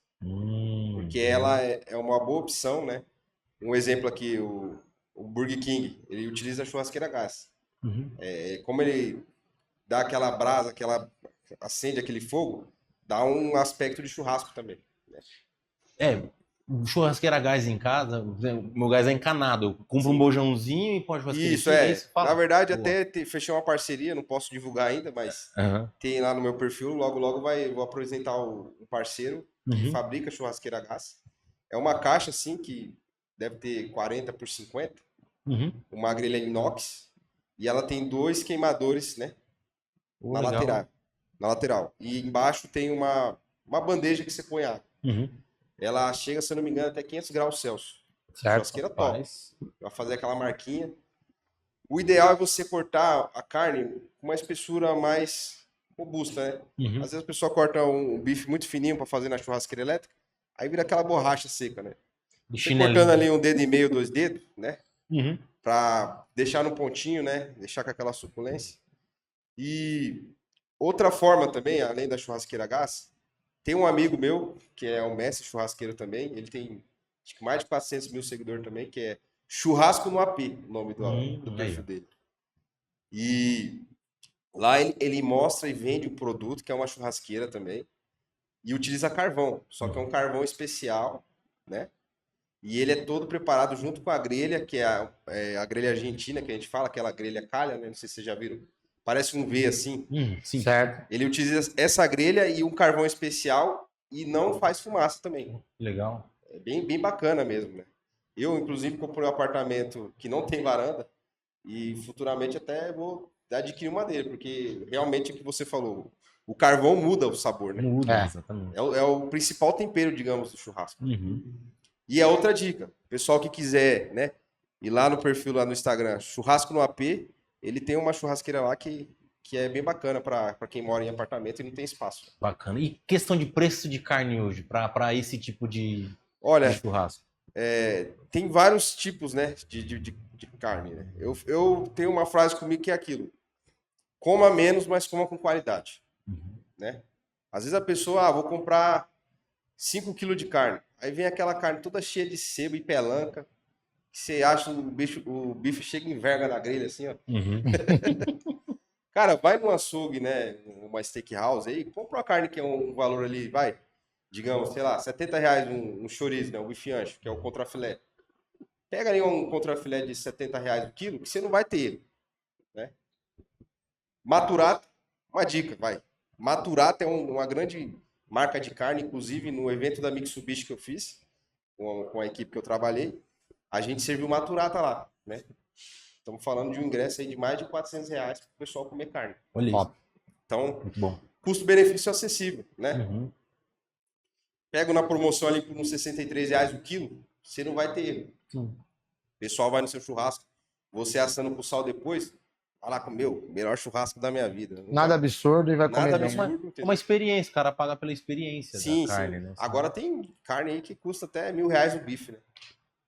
Porque ela Hum. é uma boa opção, né? Um exemplo aqui, o Burger King, ele utiliza a churrasqueira a gás. Uhum. Como ele dá aquela brasa, acende aquele fogo, dá um aspecto de churrasco também. Churrasqueira a gás em casa, meu gás é encanado. Eu compro um bojãozinho e põe a churrasqueira Isso, em cima, isso fala. Na verdade, Boa. até fechei uma parceria, não posso divulgar ainda, mas Aham. tem lá no meu perfil, logo logo vou apresentar um parceiro que Uhum. fabrica churrasqueira a gás. É uma caixa assim que deve ter 40 por 50, Uhum. uma grelha inox, e ela tem 2 queimadores, né, Pô, na legal. lateral. E embaixo tem uma bandeja que você põe água. Uhum. Ela chega, se eu não me engano, até 500 graus Celsius. Certo. Churrasqueira top. Rapaz. Vai fazer aquela marquinha. O ideal é você cortar a carne com uma espessura mais robusta, né? Uhum. Às vezes a pessoa corta um bife muito fininho para fazer na churrasqueira elétrica, aí vira aquela borracha seca, né? De Você chinelinho. cortando ali um dedo e meio, 2 dedos, né? Uhum. Pra deixar no pontinho, né? Deixar com aquela suculência. E outra forma também, além da churrasqueira a gás, tem um amigo meu, que é um mestre churrasqueiro também, ele tem acho que mais de 400 mil seguidores também, que é Churrasco no AP, o nome do Aí, perfil ó. dele. E lá ele mostra e vende o produto, que é uma churrasqueira também, e utiliza carvão, só que é um carvão especial, né? E ele é todo preparado junto com a grelha, que é a grelha argentina, que a gente fala, aquela grelha calha, né? Não sei se vocês já viram. Parece um V assim. Sim. Certo. Ele utiliza essa grelha e um carvão especial e não faz fumaça também. Legal. É bem bacana mesmo, né? Eu, inclusive, comprei um apartamento que não tem varanda e futuramente até vou adquirir uma dele, porque realmente é o que você falou, o carvão muda o sabor, né? Muda, É. exatamente. É o principal tempero, digamos, do churrasco. Uhum. E a outra dica, pessoal que quiser, né, ir lá no perfil lá no Instagram, Churrasco no AP, ele tem uma churrasqueira lá que é bem bacana para quem mora em apartamento e não tem espaço. Bacana. E questão de preço de carne hoje, para esse tipo de Olha, churrasco? tem vários tipos, né, de carne, né? Eu tenho uma frase comigo que é aquilo: coma menos, mas coma com qualidade, Uhum. né? Às vezes a pessoa, vou comprar 5 quilos de carne. Aí vem aquela carne toda cheia de sebo e pelanca, que você acha o bife chega e enverga na grelha assim, ó. Uhum. Cara, vai no açougue, né, uma steakhouse aí, compra uma carne que é um valor ali, vai, digamos, sei lá, R$ 70 um chorizo, né, um bife ancho, que é o contrafilé. Pega ali um contrafilé de R$ 70 o quilo, que você não vai ter ele, né? Maturato, uma dica, vai. Maturato é uma grande marca de carne, inclusive no evento da Mitsubishi que eu fiz, com a equipe que eu trabalhei, a gente serviu maturata lá, né? Estamos falando de um ingresso aí de mais de R$ 400 para o pessoal comer carne. Olha isso. Top. Então, Muito bom. custo-benefício acessível, né? Uhum. Pega na promoção ali por uns R$ 63 o quilo, você não vai ter erro. Sim. O pessoal vai no seu churrasco, você assando pro sal depois, fala com meu, melhor churrasco da minha vida. Nada absurdo e vai Nada comer bem. absurdo. É entendeu? uma experiência, o cara paga pela experiência Sim, da carne, sim. né? Agora tem carne aí que custa até R$ 1.000 o bife, né?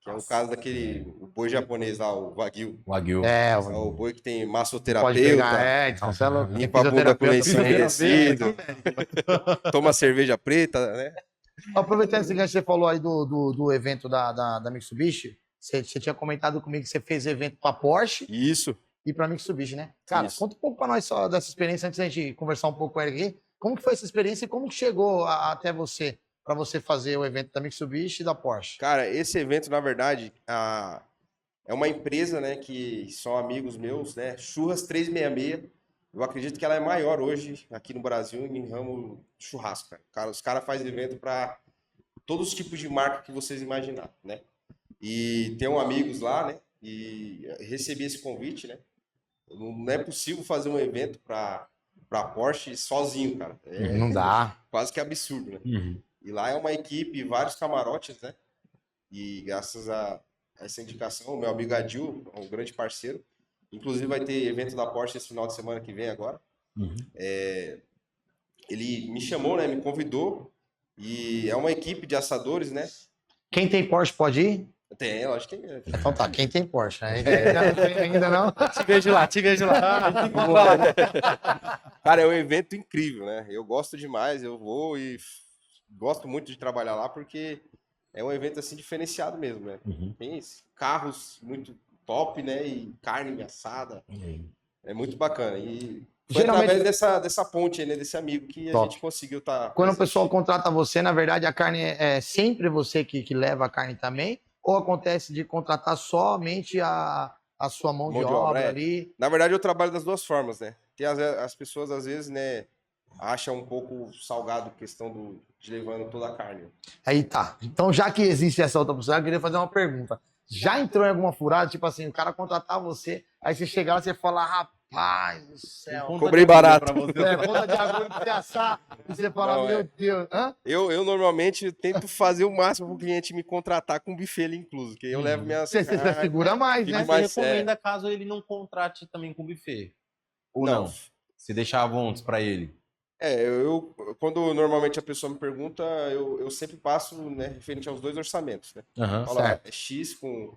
Que é o caso daquele o boi japonês lá, o Wagyu. Wagyu. É, É o boi que tem pode massoterapeuta, pegar. Então, você é louco. limpa a bunda com lencinho Fisioterapeuta. umedecido, toma cerveja preta, né? Aproveitando esse gancho que você falou aí do evento da Mitsubishi, você tinha comentado comigo que você fez evento para Porsche Isso. e para Mitsubishi, né? Cara, Isso. conta um pouco para nós só dessa experiência antes da gente conversar um pouco com o Eric aqui. Como que foi essa experiência e como que chegou até você, para você fazer o evento da Mitsubishi e da Porsche? Cara, esse evento, na verdade, é uma empresa, né, que são amigos meus, né? Churras 366. eu acredito que ela é maior hoje aqui no Brasil em ramo de churrasco, cara. Os caras fazem evento para todos os tipos de marca que vocês imaginar, né? E tenho amigos lá, né? E recebi esse convite, né? Não é possível fazer um evento para Porsche sozinho, cara. Não dá. Quase que absurdo, né? Uhum. E lá é uma equipe, vários camarotes, né? E graças a essa indicação, o meu amigo Adil, um grande parceiro, inclusive vai ter evento da Porsche esse final de semana que vem agora. Uhum. Ele me chamou, né? Me convidou. E é uma equipe de assadores, né? Quem tem Porsche pode ir? Tem, lógico que tem. Então tá, quem tem Porsche? Ainda não? Te vejo lá, te vejo lá. Cara, é um evento incrível, né? Eu gosto demais, eu vou e gosto muito de trabalhar lá porque é um evento assim diferenciado mesmo, né? Uhum. Tem carros muito top, né? E carne assada. É muito bacana. E foi Geralmente- através dessa ponte aí, né? Desse amigo que a Top. gente conseguiu estar. Quando o pessoal contrata você, na verdade, a carne é sempre você que leva a carne também? Ou acontece de contratar somente a sua mão de obra ali? Na verdade, eu trabalho das duas formas, né? Tem as pessoas, às vezes, né, acham um pouco salgado a questão de levando toda a carne. Aí tá. Então, já que existe essa outra possibilidade, eu queria fazer uma pergunta. Já entrou em alguma furada? Tipo assim, o cara contratar você, aí você chega lá e você fala, rapaz do céu. Cobrei barato. Pra você. Conta de agulha pra você assar. E você fala, Não, meu Deus. Hã? Eu normalmente tento fazer o máximo para o cliente me contratar com buffet ali incluso, que eu levo minhas Você segura mais, né? Fica Mas mais- você recomenda caso ele não contrate também com buffet? Ou não? Se deixar avontes pra ele? Quando normalmente a pessoa me pergunta, eu sempre passo, né, referente aos dois orçamentos, né? Aham. Fala, Certo. é X com...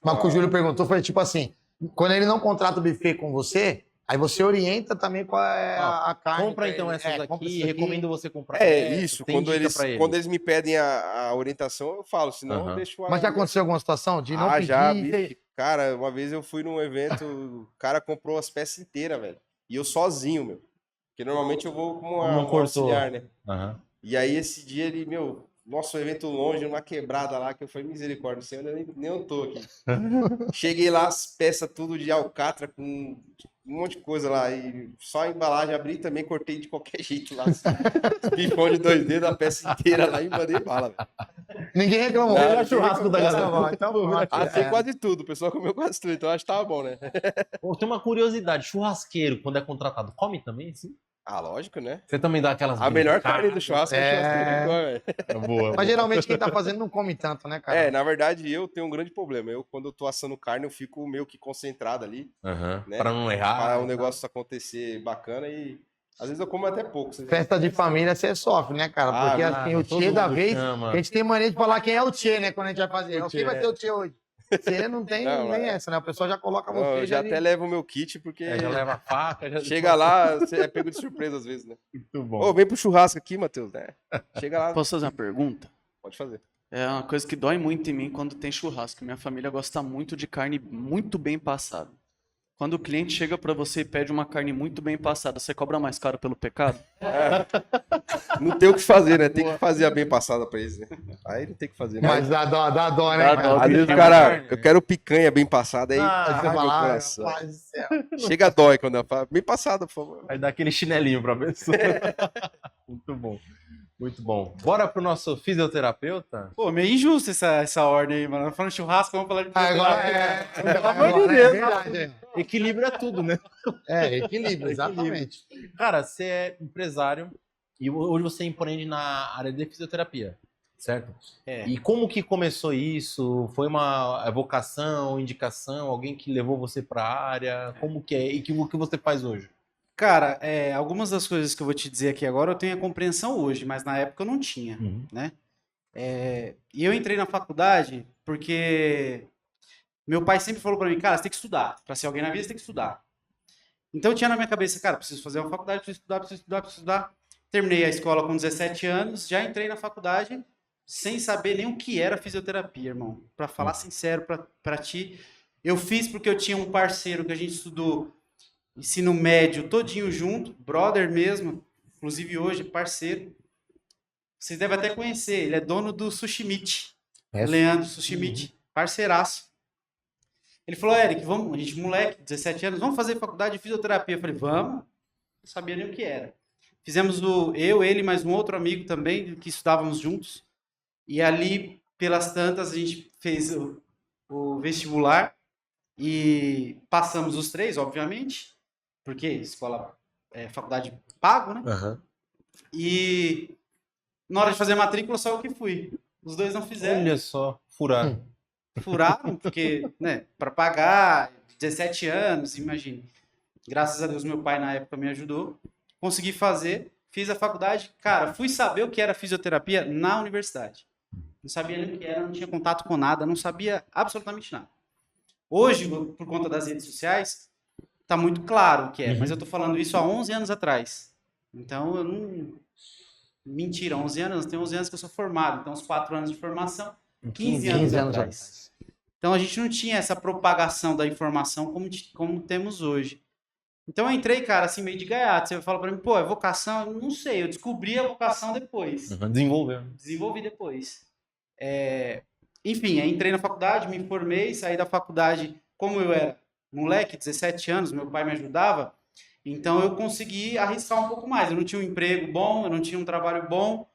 Mas o que o Júlio perguntou foi tipo assim: quando ele não contrata o buffet com você, aí você orienta também qual é a carne. Compra pra então ele. essas compra aqui, isso recomendo você comprar. Isso, tem quando dica pra quando eles me pedem a orientação, eu falo, senão Aham. eu deixo Mas já aconteceu alguma situação de não pedir? já, bicho. Cara, uma vez eu fui num evento, o cara comprou as peças inteiras, velho. E eu sozinho, meu. Porque normalmente eu vou como Não um cortou. auxiliar, né? Aham. E aí esse dia ele, nosso evento longe, numa quebrada lá, que eu falei, misericórdia, não sei onde nem eu tô aqui. Cheguei lá, as peças tudo de alcatra, com um monte de coisa lá. E só a embalagem abri também, cortei de qualquer jeito lá. Pifão de 2 dedos, a peça inteira lá e mandei bala, velho. Ninguém reclamou. Não, Melhor ninguém churrasco da reclamou. galera. Então, vamos. Assei quase tudo, o pessoal comeu quase tudo, então acho que tava bom, né? Pô, tem uma curiosidade, churrasqueiro, quando é contratado, come também, sim? Ah, lógico, né? Você também dá aquelas... A melhor carne do brincadas? churrasco é o churrasqueiro que come, velho. É boa. Mas geralmente quem tá fazendo não come tanto, né, cara? Na verdade, eu tenho um grande problema. Quando eu tô assando carne, eu fico meio que concentrado ali, Aham. né? Pra não errar. para o negócio acontecer bacana e às vezes eu como até pouco. Festa de família você sofre, né, cara? Porque assim, o todo tchê da mundo vez, chama. a gente tem mania de falar quem é o tchê, né? Quando a gente vai fazer. O Quem tchê, vai ter o tchê hoje? Você não tem Não, nem é. essa, né? O pessoal já coloca Não, você. eu já até levo o meu kit, porque Já leva a faca. Já... chega lá, você é pego de surpresa às vezes, né? Muito bom. Ô, vem pro churrasco aqui, Matheus, né? Chega lá, Posso fazer uma pergunta? pode fazer. É uma coisa que dói muito em mim quando tem churrasco. Minha família gosta muito de carne muito bem passada. Quando o cliente chega pra você e pede uma carne muito bem passada, você cobra mais caro pelo pecado? Não tem o que fazer, né? Tem que fazer a bem passada pra eles, né? Aí não tem o que fazer. Mas dá dó, né? Dá cara? dó. às vezes o Tem cara, carne, eu quero picanha bem passada, aí Ah, Aí você ai, meu fala, coração. rapaz do céu. Chega a dói quando eu falo, bem passada, por favor. Vai dar aquele chinelinho pra pessoa. Muito bom. Muito bom. Bora pro nosso fisioterapeuta? Pô, meio injusto essa ordem aí, mano. Falando de churrasco, vamos falar de Agora Pelo amor de agora Deus. verdade. Equilíbrio é tudo, né? Equilíbrio, exatamente. Cara, você é empresário e hoje você empreende na área de fisioterapia, certo? É. E como que começou isso? Foi uma vocação, indicação, alguém que levou você para a área? Como que é? E o que você faz hoje? Cara, algumas das coisas que eu vou te dizer aqui agora eu tenho a compreensão hoje, mas na época eu não tinha, né? E eu entrei na faculdade porque meu pai sempre falou pra mim, cara, você tem que estudar. Pra ser alguém na vida, você tem que estudar. Então eu tinha na minha cabeça, cara, preciso fazer uma faculdade, preciso estudar. Terminei a escola com 17 anos, já entrei na faculdade sem saber nem o que era fisioterapia, irmão. Pra falar sincero pra ti, eu fiz porque eu tinha um parceiro que a gente estudou ensino médio todinho junto, brother mesmo, inclusive hoje, parceiro. Vocês devem até conhecer, ele é dono do Sushi Meat. Leandro Sushi Meat, parceiraço. Ele falou, Eric, vamos, a gente moleque, 17 anos, vamos fazer faculdade de fisioterapia. Eu falei, vamos? Não sabia nem o que era. Fizemos eu, ele, mais um outro amigo também, que estudávamos juntos. E ali, pelas tantas, a gente fez o vestibular e passamos os 3, obviamente, porque escola, faculdade pago, né? E na hora de fazer a matrícula, só eu que fui. Os 2 não fizeram. Olha só, furado. Furaram, porque, né, para pagar, 17 anos, imagine. Graças a Deus, meu pai na época me ajudou. Consegui fazer, fiz a faculdade. Cara, fui saber o que era fisioterapia na universidade. Não sabia nem o que era, não tinha contato com nada, não sabia absolutamente nada. Hoje, por conta das redes sociais, tá muito claro o que é, mas eu tô falando isso há 11 anos atrás. Então, eu não... Mentira, 11 anos, tem 11 anos que eu sou formado, então uns 4 anos de formação, 15 anos atrás. Então, a gente não tinha essa propagação da informação como temos hoje. Então, eu entrei, cara, assim, meio de gaiato. Você fala pra mim, pô, é vocação? Eu não sei, eu descobri a vocação depois. Desenvolveu. Desenvolvi depois. Enfim, aí entrei na faculdade, me formei, saí da faculdade, como eu era moleque, 17 anos, meu pai me ajudava, então eu consegui arriscar um pouco mais. Eu não tinha um emprego bom, eu não tinha um trabalho bom,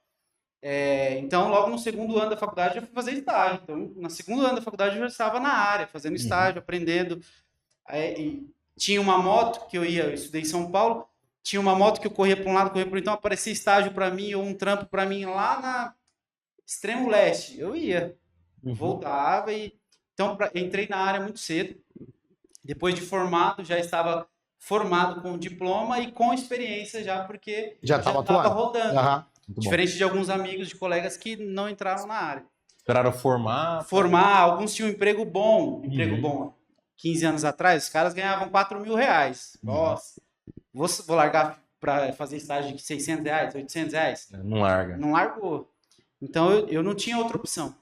então logo no segundo ano da faculdade eu fui fazer estágio. Então, no segundo ano da faculdade eu já estava na área, fazendo estágio, aprendendo. E tinha uma moto que eu estudei em São Paulo, tinha uma moto que eu corria para um lado, corria para o outro, então aparecia estágio para mim ou um trampo para mim lá na extremo leste. Eu ia. Voltava e... Então, entrei na área muito cedo. Depois de formado, já estava formado com diploma e com experiência já, porque Já estava rodando. Muito Diferente de alguns amigos, de colegas que não entraram na área. Esperaram formar. Alguns tinham um emprego bom. 15 anos atrás, os caras ganhavam 4 mil reais. Nossa, vou largar para fazer estágio de 600 reais, 800 reais? Não larga. Não largou. Então, eu não tinha outra opção.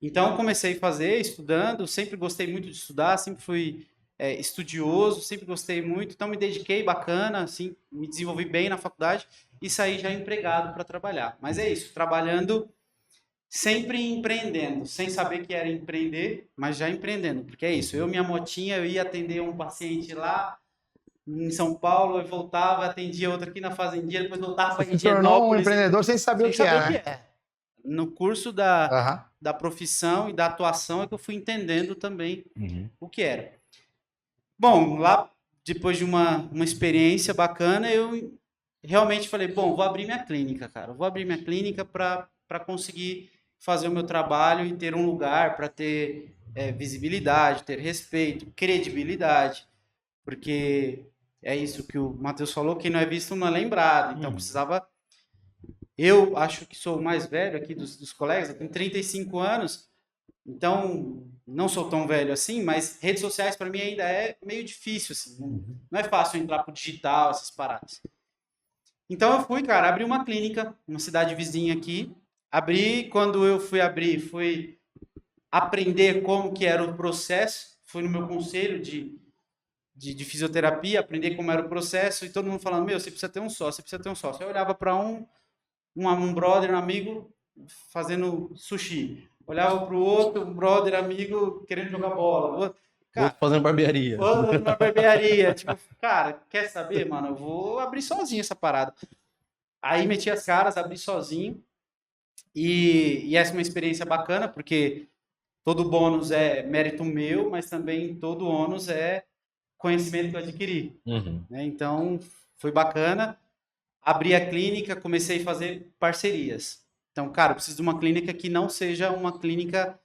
Então, eu comecei a fazer, estudando, sempre gostei muito de estudar, sempre fui estudioso, sempre gostei muito, então me dediquei bacana, assim, me desenvolvi bem na faculdade e saí já empregado para trabalhar. Mas é isso, trabalhando, sempre empreendendo, sem saber que era empreender, mas já empreendendo, porque é isso, minha motinha, eu ia atender um paciente lá em São Paulo, eu voltava, atendia outro aqui na fazendinha, depois voltava para se tornou um empreendedor sem saber o que era. No curso da profissão e da atuação é que eu fui entendendo também o que era. Bom, lá, depois de uma experiência bacana, eu realmente falei, bom, vou abrir minha clínica, cara. Vou abrir minha clínica para conseguir fazer o meu trabalho e ter um lugar para ter visibilidade, ter respeito, credibilidade. Porque é isso que o Matheus falou, quem não é visto não é lembrado. Então, precisava... Eu acho que sou o mais velho aqui dos colegas, eu tenho 35 anos, então não sou tão velho assim, mas redes sociais para mim ainda é meio difícil, assim, não é fácil entrar pro digital, essas paradas. Então eu fui, cara, abri uma clínica, numa cidade vizinha aqui, quando eu fui abrir, fui aprender como que era o processo, fui no meu conselho de fisioterapia, aprender como era o processo, e todo mundo falando, você precisa ter um sócio, você precisa ter um sócio. Eu olhava para um brother, um amigo, fazendo sushi. Olhava para o outro, um brother, amigo, querendo jogar bola. Outro fazendo barbearia. Outro na barbearia. Tipo, cara, quer saber, mano? Eu vou abrir sozinho essa parada. Aí meti as caras, abri sozinho. E essa é uma experiência bacana, porque todo bônus é mérito meu, mas também todo ônus é conhecimento que eu adquiri. Né? Então, foi bacana. Abri a clínica, comecei a fazer parcerias. Então, cara, eu preciso de uma clínica que não seja uma clínica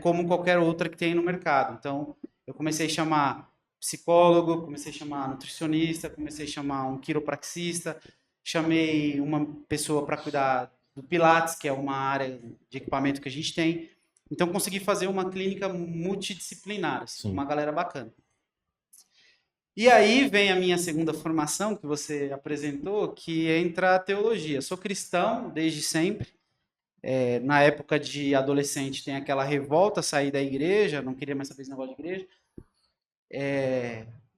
como qualquer outra que tem no mercado. Então, eu comecei a chamar psicólogo, comecei a chamar nutricionista, comecei a chamar um quiropraxista, chamei uma pessoa para cuidar do Pilates, que é uma área de equipamento que a gente tem. Então, consegui fazer uma clínica multidisciplinar, assim, uma galera bacana. E aí vem a minha segunda formação, que você apresentou, que entra a teologia. Sou cristão desde sempre. Na época de adolescente tem aquela revolta, sair da igreja, não queria mais saber esse negócio de igreja.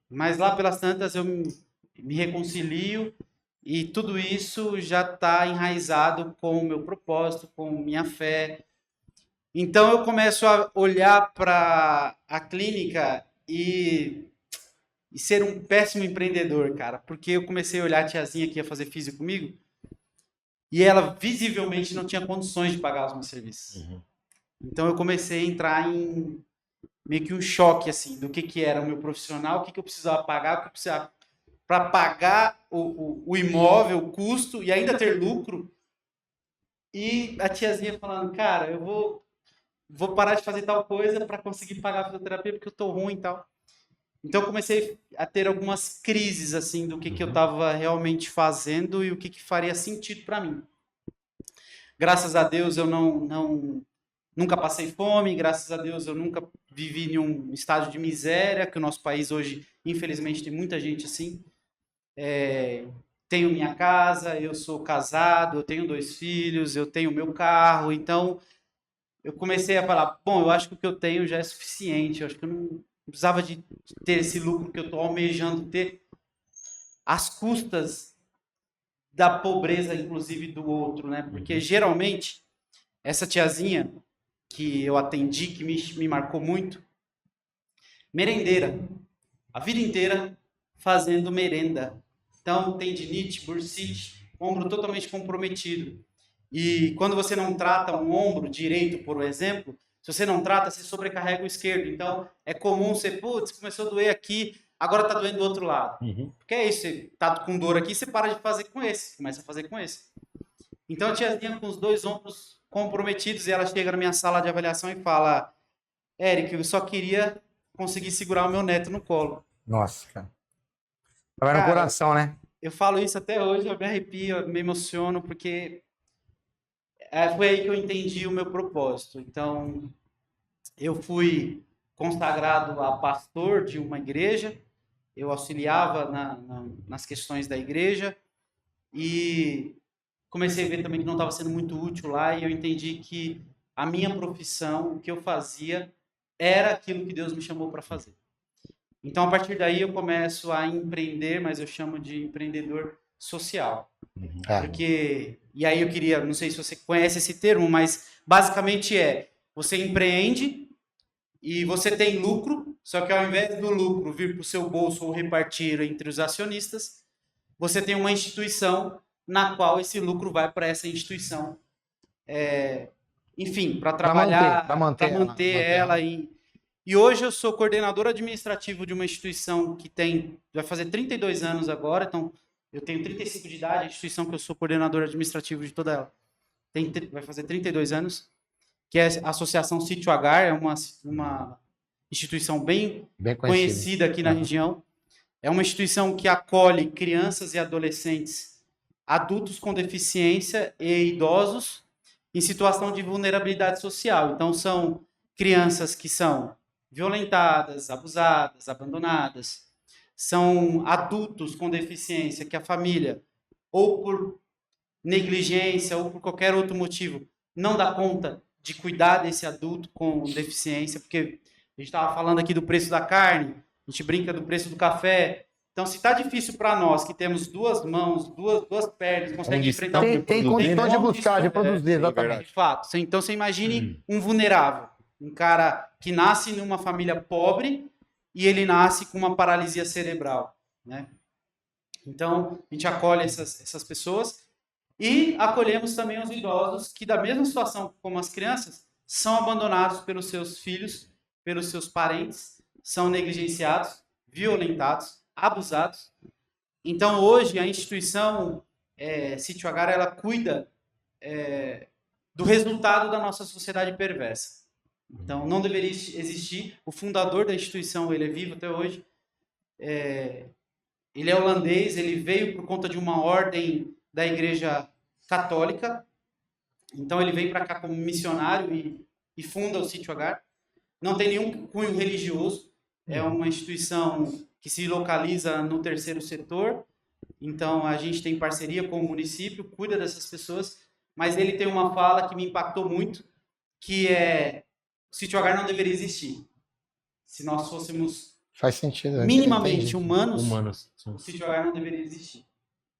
Mas lá pelas tantas eu me reconcilio e tudo isso já está enraizado com o meu propósito, com minha fé. Então eu começo a olhar para a clínica e ser um péssimo empreendedor, cara, porque eu comecei a olhar a tiazinha que ia fazer físico comigo e ela visivelmente não tinha condições de pagar os meus serviços. Então eu comecei a entrar em meio que um choque assim do que era o meu profissional, o que eu precisava pagar, o que eu precisava para pagar o imóvel, o custo e ainda ter lucro. E a tiazinha falando, cara, eu vou parar de fazer tal coisa para conseguir pagar a fisioterapia porque eu tô ruim e tal. Então eu comecei a ter algumas crises assim do que eu estava realmente fazendo e o que faria sentido para mim. Graças a Deus eu nunca passei fome, graças a Deus eu nunca vivi em um estado de miséria, que o nosso país hoje, infelizmente, tem muita gente assim. Tenho minha casa, eu sou casado, eu tenho 2 filhos, eu tenho meu carro, então eu comecei a falar, bom, eu acho que o que eu tenho já é suficiente, eu acho que eu não precisava de ter esse lucro que eu estou almejando ter às custas da pobreza, inclusive, do outro, né? Porque, geralmente, essa tiazinha que eu atendi, que me marcou muito, merendeira, a vida inteira fazendo merenda. Então, tendinite, bursite, ombro totalmente comprometido. E quando você não trata um ombro direito, por exemplo, se você não trata, você sobrecarrega o esquerdo. Então, é comum você, putz, começou a doer aqui, agora está doendo do outro lado. Porque é isso, você está com dor aqui, você para de fazer com esse, começa a fazer com esse. Então, a tiazinha com os 2 ombros comprometidos, e ela chega na minha sala de avaliação e fala, Éric, eu só queria conseguir segurar o meu neto no colo. Nossa, cara. Vai no coração, né? Eu falo isso até hoje, eu me arrepio, eu me emociono, porque foi aí que eu entendi o meu propósito. Então, eu fui consagrado a pastor de uma igreja, eu auxiliava nas questões da igreja e comecei a ver também que não estava sendo muito útil lá e eu entendi que a minha profissão, o que eu fazia, era aquilo que Deus me chamou para fazer. Então, a partir daí, eu começo a empreender, mas eu chamo de empreendedor social. Porque, e aí eu queria, não sei se você conhece esse termo, mas basicamente você empreende e você tem lucro, só que ao invés do lucro vir para o seu bolso ou repartir entre os acionistas, você tem uma instituição na qual esse lucro vai para essa instituição. Enfim, para trabalhar, para manter ela. E hoje eu sou coordenador administrativo de uma instituição que vai fazer 32 anos agora, então eu tenho 35 de idade, a instituição que eu sou coordenador administrativo de toda ela vai fazer 32 anos, que é a Associação Sítio Agar, é uma instituição bem conhecida aqui na região. É uma instituição que acolhe crianças e adolescentes, adultos com deficiência e idosos em situação de vulnerabilidade social. Então, são crianças que são violentadas, abusadas, abandonadas. São adultos com deficiência que a família, ou por negligência, ou por qualquer outro motivo, não dá conta de cuidar desse adulto com deficiência, porque a gente estava falando aqui do preço da carne, a gente brinca do preço do café. Então, se está difícil para nós, que temos 2 mãos, duas pernas, consegue enfrentar... Tem condições de buscar, de produzir, exatamente. De fato. Então, você imagine um vulnerável, um cara que nasce numa família pobre e ele nasce com uma paralisia cerebral, né? Então, a gente acolhe essas pessoas e acolhemos também os idosos que, da mesma situação como as crianças, são abandonados pelos seus filhos, pelos seus parentes, são negligenciados, violentados, abusados. Então, hoje, a instituição Sítio Agar, ela cuida do resultado da nossa sociedade perversa. Então, não deveria existir. O fundador da instituição, ele é vivo até hoje. Ele é holandês, ele veio por conta de uma ordem da Igreja Católica. Então, ele vem para cá como missionário e funda o Sítio Agar. Não tem nenhum cunho religioso. É uma instituição que se localiza no terceiro setor. Então, a gente tem parceria com o município, cuida dessas pessoas. Mas ele tem uma fala que me impactou muito, que o Sítio Agar não deveria existir. Se nós fôssemos faz sentido, minimamente humanos, o Sítio Agar não deveria existir.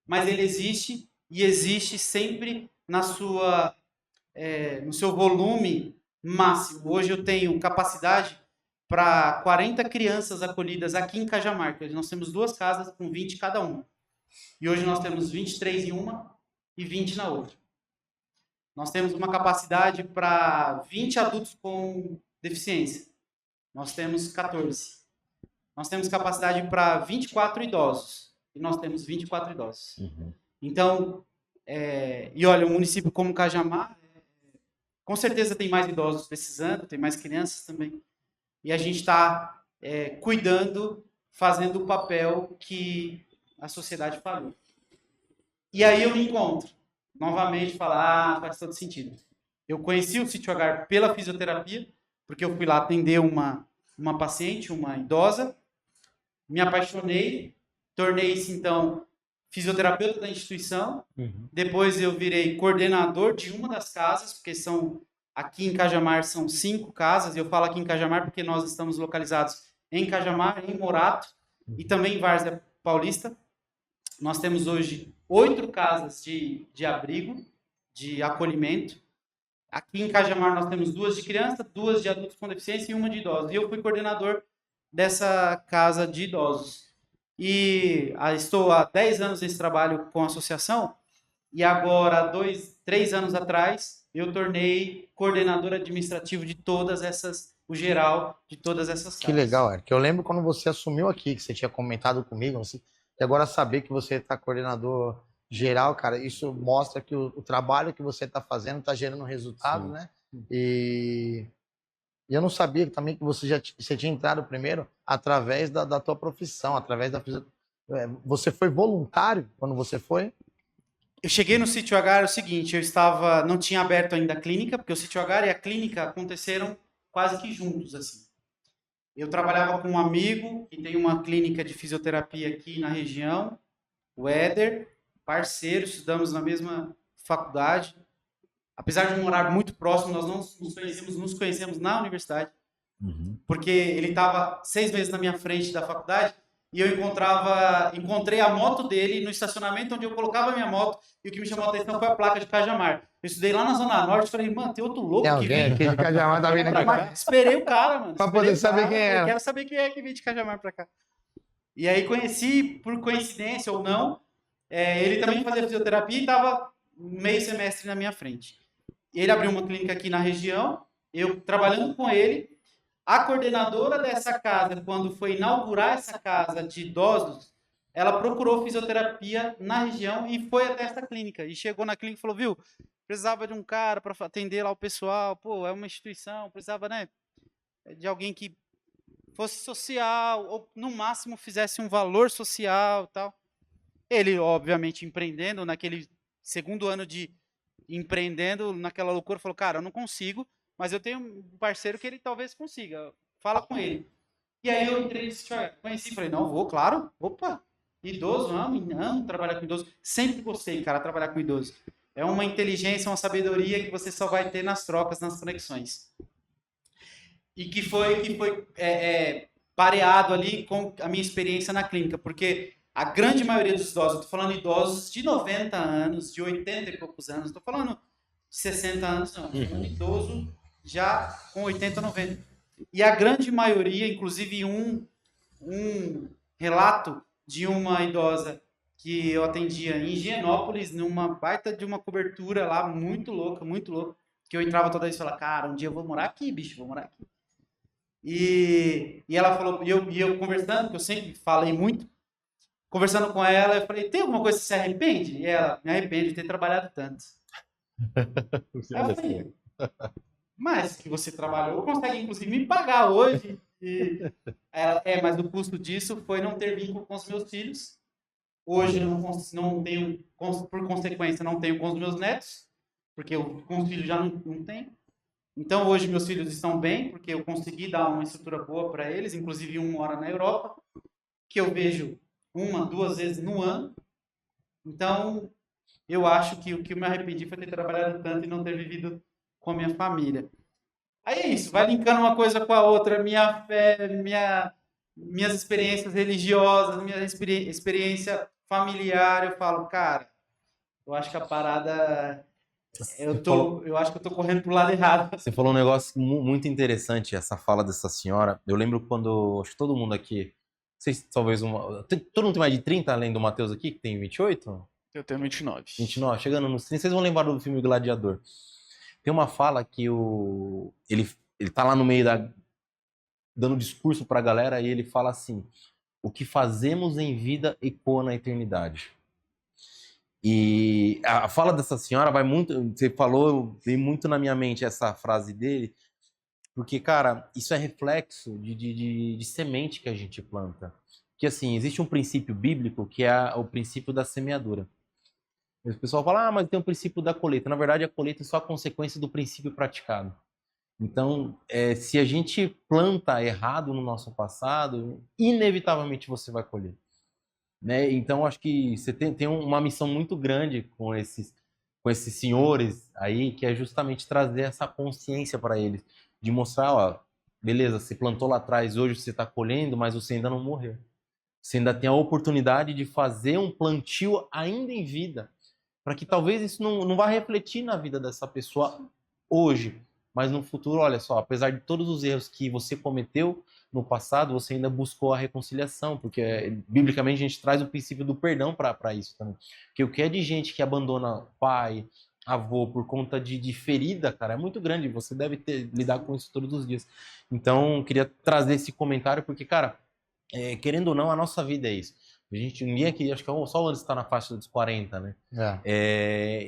Mas ele existe, e existe sempre no seu volume máximo. Hoje eu tenho capacidade para 40 crianças acolhidas aqui em Cajamar. Nós temos 2 casas com 20 cada uma. E hoje nós temos 23 em uma e 20 na outra. Nós temos uma capacidade para 20 adultos com deficiência. Nós temos 14. Nós temos capacidade para 24 idosos. E nós temos 24 idosos. Então, e olha, um município como Cajamar, com certeza tem mais idosos precisando, tem mais crianças também. E a gente está cuidando, fazendo o papel que a sociedade falou. E aí eu me encontro, novamente, falar, faz todo sentido. Eu conheci o Sítio Agar pela fisioterapia, porque eu fui lá atender uma paciente, uma idosa, me apaixonei, tornei-se, então, fisioterapeuta da instituição. Depois eu virei coordenador de uma das casas, porque aqui em Cajamar são 5 casas. Eu falo aqui em Cajamar porque nós estamos localizados em Cajamar, em Morato e também em Várzea Paulista. Nós temos hoje 8 casas de abrigo, de acolhimento. Aqui em Cajamar nós temos 2 de criança, 2 de adultos com deficiência e 1 de idosos. E eu fui coordenador dessa casa de idosos. E estou há 10 anos nesse trabalho com a associação. E agora, 3 anos atrás, eu tornei coordenador administrativo de todas essas, o geral de todas essas casas. Que legal, Eric. Eu lembro quando você assumiu aqui, que você tinha comentado comigo, assim, e agora saber que você está coordenador geral, cara, isso mostra que o trabalho que você está fazendo está gerando resultado, né? E eu não sabia também que você tinha entrado primeiro através da tua profissão, através da você foi voluntário quando você foi? Eu cheguei no Sítio Agar, o seguinte, não tinha aberto ainda a clínica, porque o Sítio Agar e a clínica aconteceram quase que juntos, assim. Eu trabalhava com um amigo que tem uma clínica de fisioterapia aqui na região, o Éder, parceiro, estudamos na mesma faculdade. Apesar de morar muito próximo, nós não nos conhecemos na universidade, porque ele estava 6 meses na minha frente da faculdade e eu encontrei a moto dele no estacionamento onde eu colocava a minha moto e o que me chamou a atenção foi a placa de Cajamar. Eu estudei lá na Zona Norte e falei, mano, tem outro louco que vem aqui de Cajamar tá vindo aqui. Esperei o cara, mano. Pra poder saber quem era. Eu quero saber quem é que veio de Cajamar pra cá. E aí conheci, por coincidência ou não, ele também fazia fisioterapia e estava meio semestre na minha frente. Ele abriu uma clínica aqui na região, eu trabalhando com ele. A coordenadora dessa casa, quando foi inaugurar essa casa de idosos, ela procurou fisioterapia na região e foi até essa clínica. E chegou na clínica e falou, viu, precisava de um cara para atender lá o pessoal, pô, é uma instituição, precisava, né, de alguém que fosse social, ou no máximo fizesse um valor social e tal. Ele, obviamente, empreendendo, naquele segundo ano de empreendendo, naquela loucura, falou, cara, eu não consigo, mas eu tenho um parceiro que ele talvez consiga. Fala com ele. E aí eu entrei nesse conheci, falei, não, vou, claro. Opa, idoso, amo trabalhar com idoso. Sempre gostei, cara, trabalhar com idoso. É uma inteligência, uma sabedoria que você só vai ter nas trocas, nas conexões. E que foi pareado ali com a minha experiência na clínica, porque a grande maioria dos idosos, eu tô falando idosos de 90 anos, de 80 e poucos anos, tô falando de 60 anos, não, tô falando idoso já com 80, 90. E a grande maioria, inclusive um relato de uma idosa que eu atendia em Higienópolis, numa baita de uma cobertura lá, muito louca, que eu entrava toda vez e falava, cara, um dia eu vou morar aqui, bicho, vou morar aqui. E ela falou, e eu conversando, que eu sempre falei muito, conversando com ela, eu falei, tem alguma coisa que você se arrepende? E ela, me arrependo de ter trabalhado tanto. Eu falei, mas que você trabalhou, consegue inclusive me pagar hoje. E ela, mas o custo disso foi não ter vínculo com os meus filhos. Hoje eu não tenho, por consequência, não tenho com os meus netos, porque eu com os filhos já não tenho. Então hoje meus filhos estão bem, porque eu consegui dar uma estrutura boa para eles, inclusive um mora na Europa, que eu vejo 1, 2 vezes no ano. Então eu acho que o que eu me arrependi foi ter trabalhado tanto e não ter vivido com a minha família. Aí é isso, vai linkando uma coisa com a outra, minha fé, minhas experiências religiosas, minha experiência familiar, eu falo, cara, eu acho que a parada Eu acho que eu tô correndo pro lado errado. Você falou um negócio muito interessante, essa fala dessa senhora. Eu lembro quando, acho que todo mundo aqui, não sei se talvez todo mundo tem mais de 30, além do Matheus aqui, que tem 28? Eu tenho 29. 29, chegando nos 30, vocês vão lembrar do filme Gladiador. Tem uma fala que ele tá lá no meio dando discurso pra galera e ele fala assim: o que fazemos em vida ecoa na eternidade. E a fala dessa senhora vai muito. Você falou, veio muito na minha mente essa frase dele, porque, cara, isso é reflexo de semente que a gente planta. Que, assim, existe um princípio bíblico que é o princípio da semeadura. O pessoal fala, mas tem o princípio da colheita. Na verdade, a colheita é só a consequência do princípio praticado. Então, se a gente planta errado no nosso passado, inevitavelmente você vai colher. Né? Então, acho que você tem uma missão muito grande com esses senhores aí, que é justamente trazer essa consciência para eles, de mostrar, ó, beleza, você plantou lá atrás, hoje você está colhendo, mas você ainda não morreu. Você ainda tem a oportunidade de fazer um plantio ainda em vida, para que talvez isso não vá refletir na vida dessa pessoa hoje, mas no futuro, olha só, apesar de todos os erros que você cometeu no passado, você ainda buscou a reconciliação, porque biblicamente a gente traz o princípio do perdão para isso também. Porque o que é de gente que abandona pai, avô por conta de ferida, cara, é muito grande, você deve lidar com isso todos os dias. Então, queria trazer esse comentário, porque, cara, querendo ou não, a nossa vida é isso. Ninguém aqui, acho que só o Anderson está na faixa dos 40, né?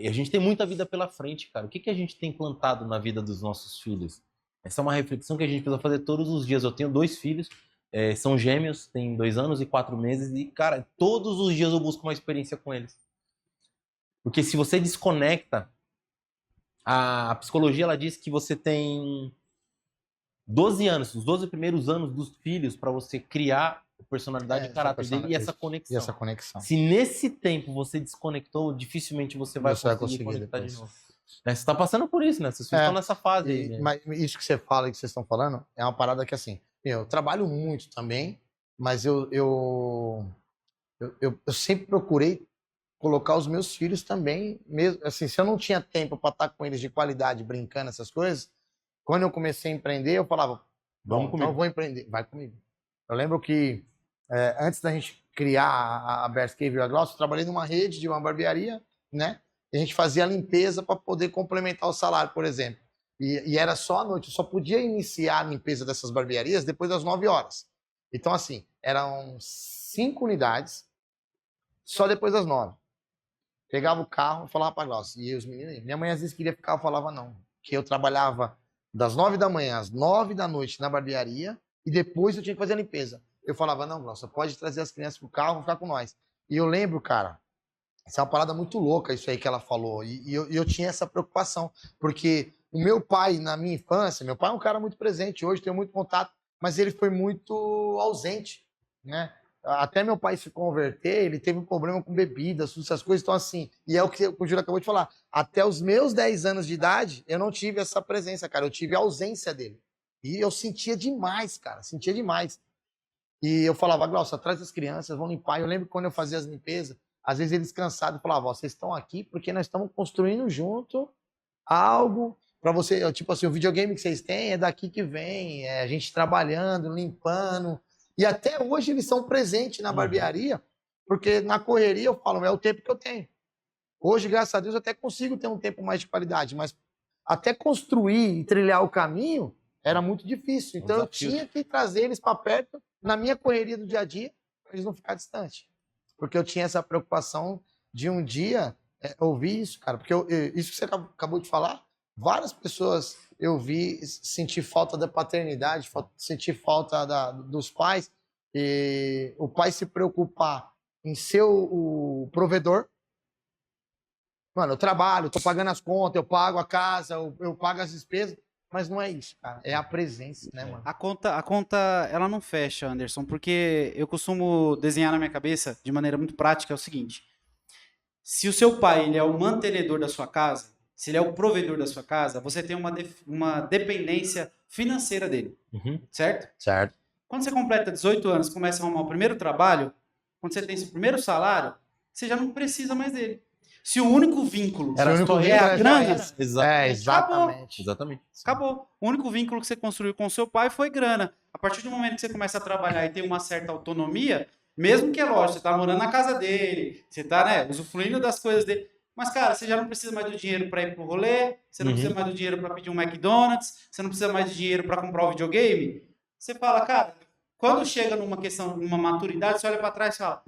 A gente tem muita vida pela frente, cara. O que a gente tem plantado na vida dos nossos filhos? Essa é uma reflexão que a gente precisa fazer todos os dias. Eu tenho 2 filhos, são gêmeos, têm 2 anos e 4 meses, e, cara, todos os dias eu busco uma experiência com eles. Porque se você desconecta, a psicologia, ela diz que você tem 12 anos, os 12 primeiros anos dos filhos para você criar a personalidade e caráter dele e essa conexão. E essa conexão. Se nesse tempo você desconectou, dificilmente você vai conseguir conectar depois. de novo. Você está passando por isso, né? Vocês estão nessa fase aí, né? Mas isso que você fala e que vocês estão falando é uma parada que, assim, eu trabalho muito também, mas eu sempre procurei colocar os meus filhos também, mesmo assim, se eu não tinha tempo para estar com eles de qualidade, brincando, essas coisas, quando eu comecei a empreender, eu falava, Vamos comigo. então eu vou empreender, vai comigo. Eu lembro que antes da gente criar a Bears Cave e a Gloss, eu trabalhei numa rede de uma barbearia, né? E a gente fazia a limpeza para poder complementar o salário, por exemplo. E era só à noite, eu só podia iniciar a limpeza dessas barbearias depois das 9 horas. Então, assim, eram 5 unidades, só depois das 9. Pegava o carro e falava para a Gloss. E os meninos, minha mãe às vezes queria ficar, eu falava não. Que eu trabalhava das 9 da manhã às 9 da noite na barbearia e depois eu tinha que fazer a limpeza. Eu falava, não, Gloss, pode trazer as crianças pro carro, vão ficar com nós. E eu lembro, cara, essa é uma parada muito louca isso aí que ela falou. E eu tinha essa preocupação, porque o meu pai, na minha infância, meu pai é um cara muito presente, hoje tenho muito contato, mas ele foi muito ausente, né? Até meu pai se converter, ele teve um problema com bebidas, essas coisas, então assim, e é o que o Júlio acabou de falar, até os meus 10 anos de idade, eu não tive essa presença, cara, eu tive a ausência dele. E eu sentia demais, cara, sentia demais. E eu falava, Glaucio, atrás das crianças, vão limpar. Eu lembro que quando eu fazia as limpezas, às vezes eles cansados falavam, vocês estão aqui porque nós estamos construindo junto algo para você, tipo assim, o videogame que vocês têm é daqui que vem, é a gente trabalhando, limpando. E até hoje eles são presentes na barbearia, porque na correria eu falo, é o tempo que eu tenho. Hoje, graças a Deus, eu até consigo ter um tempo mais de qualidade, mas até construir e trilhar o caminho era muito difícil. Então eu tinha que trazer eles para perto na minha correria do dia a dia, para eles não ficarem distantes. Porque eu tinha essa preocupação de um dia ouvir isso, cara. Porque isso que você acabou de falar, várias pessoas eu vi sentir falta da paternidade, sentir falta dos pais, e o pai se preocupar em ser o provedor. Mano, eu trabalho, tô pagando as contas, eu pago a casa, eu pago as despesas, mas não é isso, cara. É a presença, né, mano? A conta, ela não fecha, Anderson, porque eu costumo desenhar na minha cabeça, de maneira muito prática, é o seguinte. Se o seu pai ele é o mantenedor da sua casa, se ele é o provedor da sua casa, você tem uma dependência financeira dele, certo? Certo. Quando você completa 18 anos, começa a arrumar o primeiro trabalho, quando você tem seu primeiro salário, você já não precisa mais dele. Se o único vínculo Era o único é vínculo, a grana, exatamente. Exatamente. acabou. O único vínculo que você construiu com o seu pai foi grana. A partir do momento que você começa a trabalhar e tem uma certa autonomia, mesmo que é lógico, você tá morando na casa dele, você tá, né, usufruindo das coisas dele, mas, cara, você já não precisa mais do dinheiro para ir pro rolê, você não precisa mais do dinheiro para pedir um McDonald's, você não precisa mais de dinheiro para comprar um videogame. Você fala, cara, quando chega numa questão, numa maturidade, você olha para trás e fala,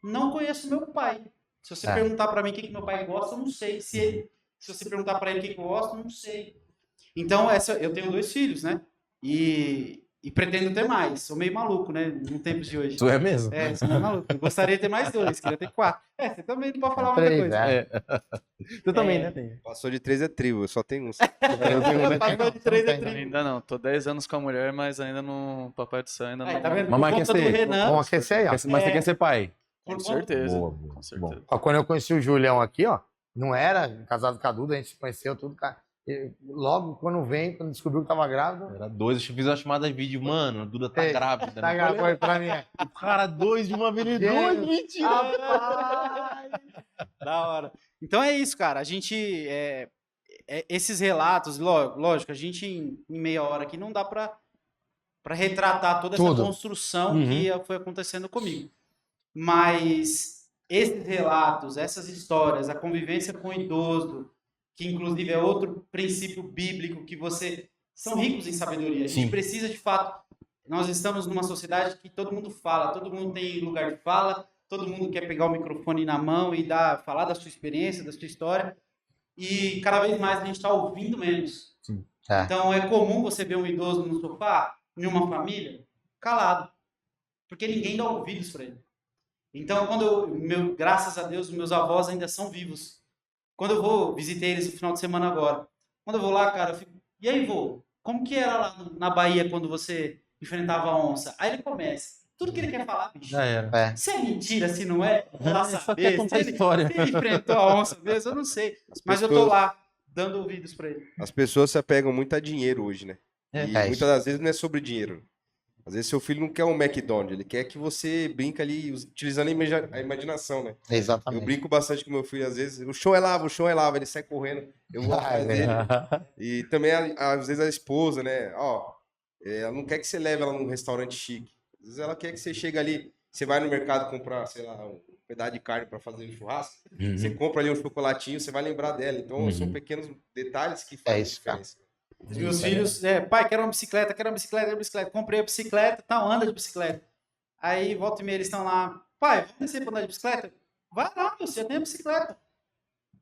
não conheço meu pai. Se você perguntar para mim o que meu pai gosta, eu não sei. Se você perguntar para ele o que eu gosto, eu não sei. Então, eu tenho 2 filhos, né? E pretendo ter mais. Sou meio maluco, né? No tempos de hoje. Tu é mesmo? Sou meio maluco. Eu gostaria de ter mais 2, queria ter 4. Você também não pode falar muita 3, coisa. Tu também, né? Tem. Passou de 3 é tribo, eu só tenho um. Passou de 3 é 30. Ainda não, tô 10 anos com a mulher, mas ainda não. Papai do céu ainda não. Tá vendo? Mamãe Por quer conta do ser? Renan, Vamos aquecer aí, ó. Mas você quer ser pai? Com certeza. Boa, boa. Com certeza. Ó, quando eu conheci o Julião aqui, ó, não era casado com a Duda, a gente se conheceu tudo, cara. Logo, quando descobriu que tava grávida, Era 2, eu fiz uma chamada de vídeo, mano, a Duda tá Ei, grávida. tá né? grávida foi pra mim. O cara, 2 de uma vez, Gêmeo. 2, mentira! Rapaz! da hora. Então é isso, cara. A gente. Esses relatos, lógico, a gente em meia hora aqui não dá pra retratar toda essa Tudo. construção Uhum. que foi acontecendo comigo. Mas esses relatos, essas histórias, a convivência com o idoso, que inclusive é outro princípio bíblico que são ricos em sabedoria. A gente Sim. precisa, de fato, nós estamos numa sociedade que todo mundo fala, todo mundo tem lugar de fala, todo mundo quer pegar o microfone na mão e falar da sua experiência, da sua história, e cada vez mais a gente está ouvindo menos. Sim. Então é comum você ver um idoso no sofá, em uma família, calado, porque ninguém dá ouvidos para ele. Então, graças a Deus, os meus avós ainda são vivos. Quando eu visitei eles no final de semana agora, quando eu vou lá, cara, eu fico, e aí, vô, como que era lá na Bahia quando você enfrentava a onça? Aí ele começa, tudo que ele quer falar, bicho. Já era. Se é mentira, se não é, vou lá Só saber. quer contar Se ele história. enfrentou a onça mesmo, eu não sei. Mas eu tô lá, dando ouvidos pra ele. As pessoas se apegam muito a dinheiro hoje, né? E É muitas isso. das vezes não é sobre dinheiro. Às vezes seu filho não quer um McDonald's, ele quer que você brinque ali utilizando a imaginação, né? Eu Exatamente. brinco bastante com meu filho, às vezes, o chão é lava, ele sai correndo, eu vou atrás dele. E também, às vezes, a esposa, né? Ó, ela não quer que você leve ela num restaurante chique. Às vezes ela quer que você chegue ali, você vai no mercado comprar, sei lá, um pedaço de carne para fazer um churrasco, você compra ali um chocolatinho, você vai lembrar dela. Então, são pequenos detalhes que fazem isso, cara. diferença. Os meus filhos, pai, quero uma bicicleta. Comprei a bicicleta, anda de bicicleta. Aí, volta e meia, eles estão lá, pai, vamos descer pra andar de bicicleta? Vai lá, você já tem a bicicleta.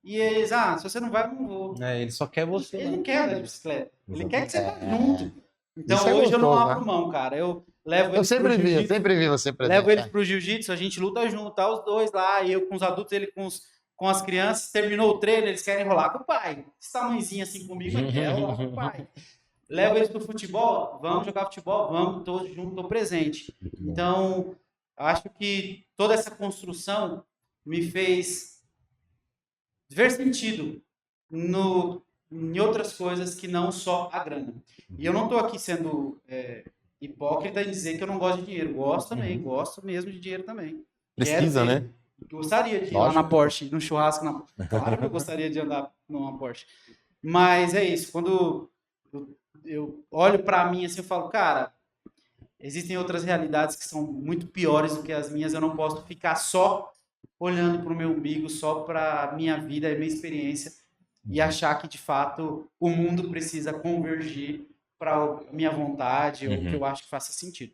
E eles, se você não vai, eu não vou. Ele só quer você. Ele né? não quer andar de bicicleta. Ele quer que você vá junto. Então, Isso é hoje eu não gostoso, abro mão, cara. Eu levo Eu eles pro sempre jiu-jitsu. sempre vi você presente. Levo eles pro jiu-jitsu, a gente luta junto, tá os dois lá, eu com os adultos, ele com as crianças. Terminou o treino, eles querem rolar com o pai. Esse tamanhozinho assim comigo, eu quero rolar com o pai. Levo eles pro futebol, vamos jogar futebol, vamos, tô junto, tô presente. Então, acho que toda essa construção me fez ver sentido em outras coisas que não só a grana. E eu não tô aqui sendo hipócrita em dizer que eu não gosto de dinheiro. Gosto também, gosto mesmo de dinheiro também. Precisa, Quero né? Gostaria de ir lá na Porsche, no churrasco. Claro que eu gostaria de andar numa Porsche. Mas é isso, quando eu olho pra mim assim, eu falo, cara, existem outras realidades que são muito piores do que as minhas. Eu não posso ficar só olhando pro meu umbigo, só pra minha vida, minha experiência, e achar que, de fato, o mundo precisa convergir para a minha vontade, ou que eu acho que faça sentido.